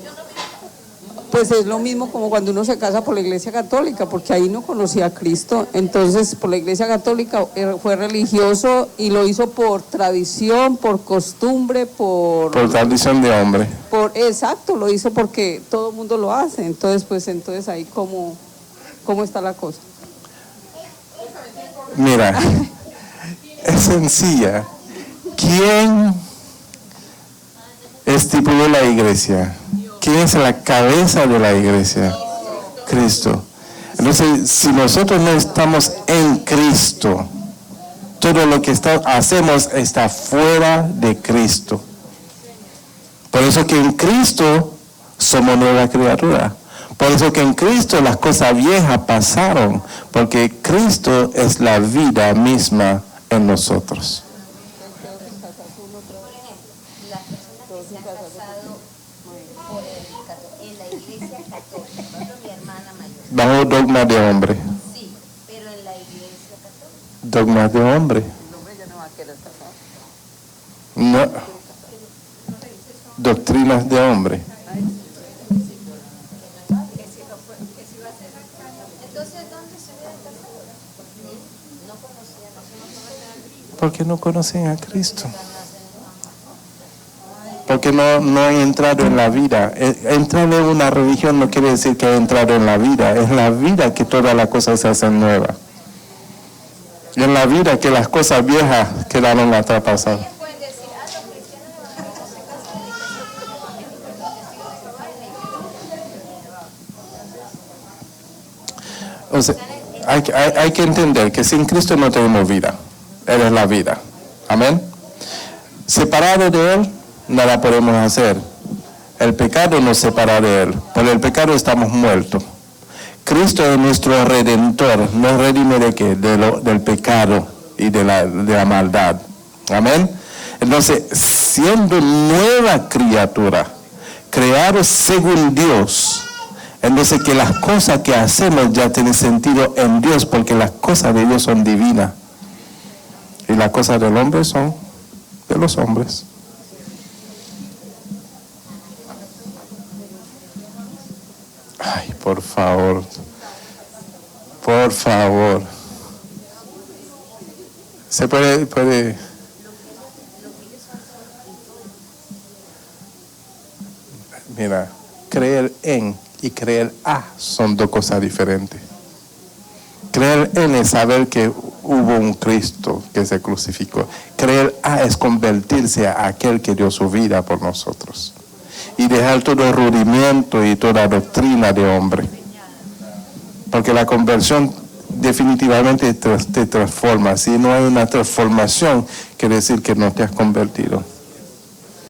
Pues es lo mismo como cuando uno se casa por la Iglesia Católica, porque ahí no conocía a Cristo. Entonces, por la Iglesia Católica fue religioso y lo hizo por tradición, por costumbre, por tradición de hombre. Exacto, lo hizo porque todo el mundo lo hace. Entonces ahí cómo está la cosa. Mira, es sencilla. ¿Quién estipuló la iglesia? ¿Quién es la cabeza de la iglesia? Cristo. Entonces, si nosotros no estamos en Cristo, todo lo que hacemos está fuera de Cristo. Por eso que en Cristo somos nueva criatura. Por eso que en Cristo las cosas viejas pasaron, porque Cristo es la vida misma en nosotros. Bajo dogma de hombre. Sí, pero en la iglesia católica. Dogma de hombre. No. Doctrinas de hombre. Porque no conocen a Cristo. Porque no han entrado en la vida. Entrar en una religión no quiere decir que ha entrado en la vida. Es la vida que todas las cosas se hacen nuevas. Y en la vida que las cosas viejas quedaron atrapadas. O sea, hay que entender que sin Cristo no tenemos vida. Él es la vida. Amén. Separado de Él, nada podemos hacer. El pecado nos separa de Él. Por el pecado estamos muertos. Cristo es nuestro Redentor. ¿Nos redime de qué? Del pecado y de la maldad. Amén. Entonces, siendo nueva criatura, creado según Dios, entonces que las cosas que hacemos ya tienen sentido en Dios, porque las cosas de Dios son divinas y las cosas del hombre son de los hombres. Ay, por favor, por favor. Se puede. Mira, creer en y creer a son dos cosas diferentes. Creer en es saber que hubo un Cristo que se crucificó. Creer a es convertirse a aquel que dio su vida por nosotros. Y dejar todo rudimiento y toda doctrina de hombre. Porque la conversión definitivamente te transforma. Si no hay una transformación, quiere decir que no te has convertido.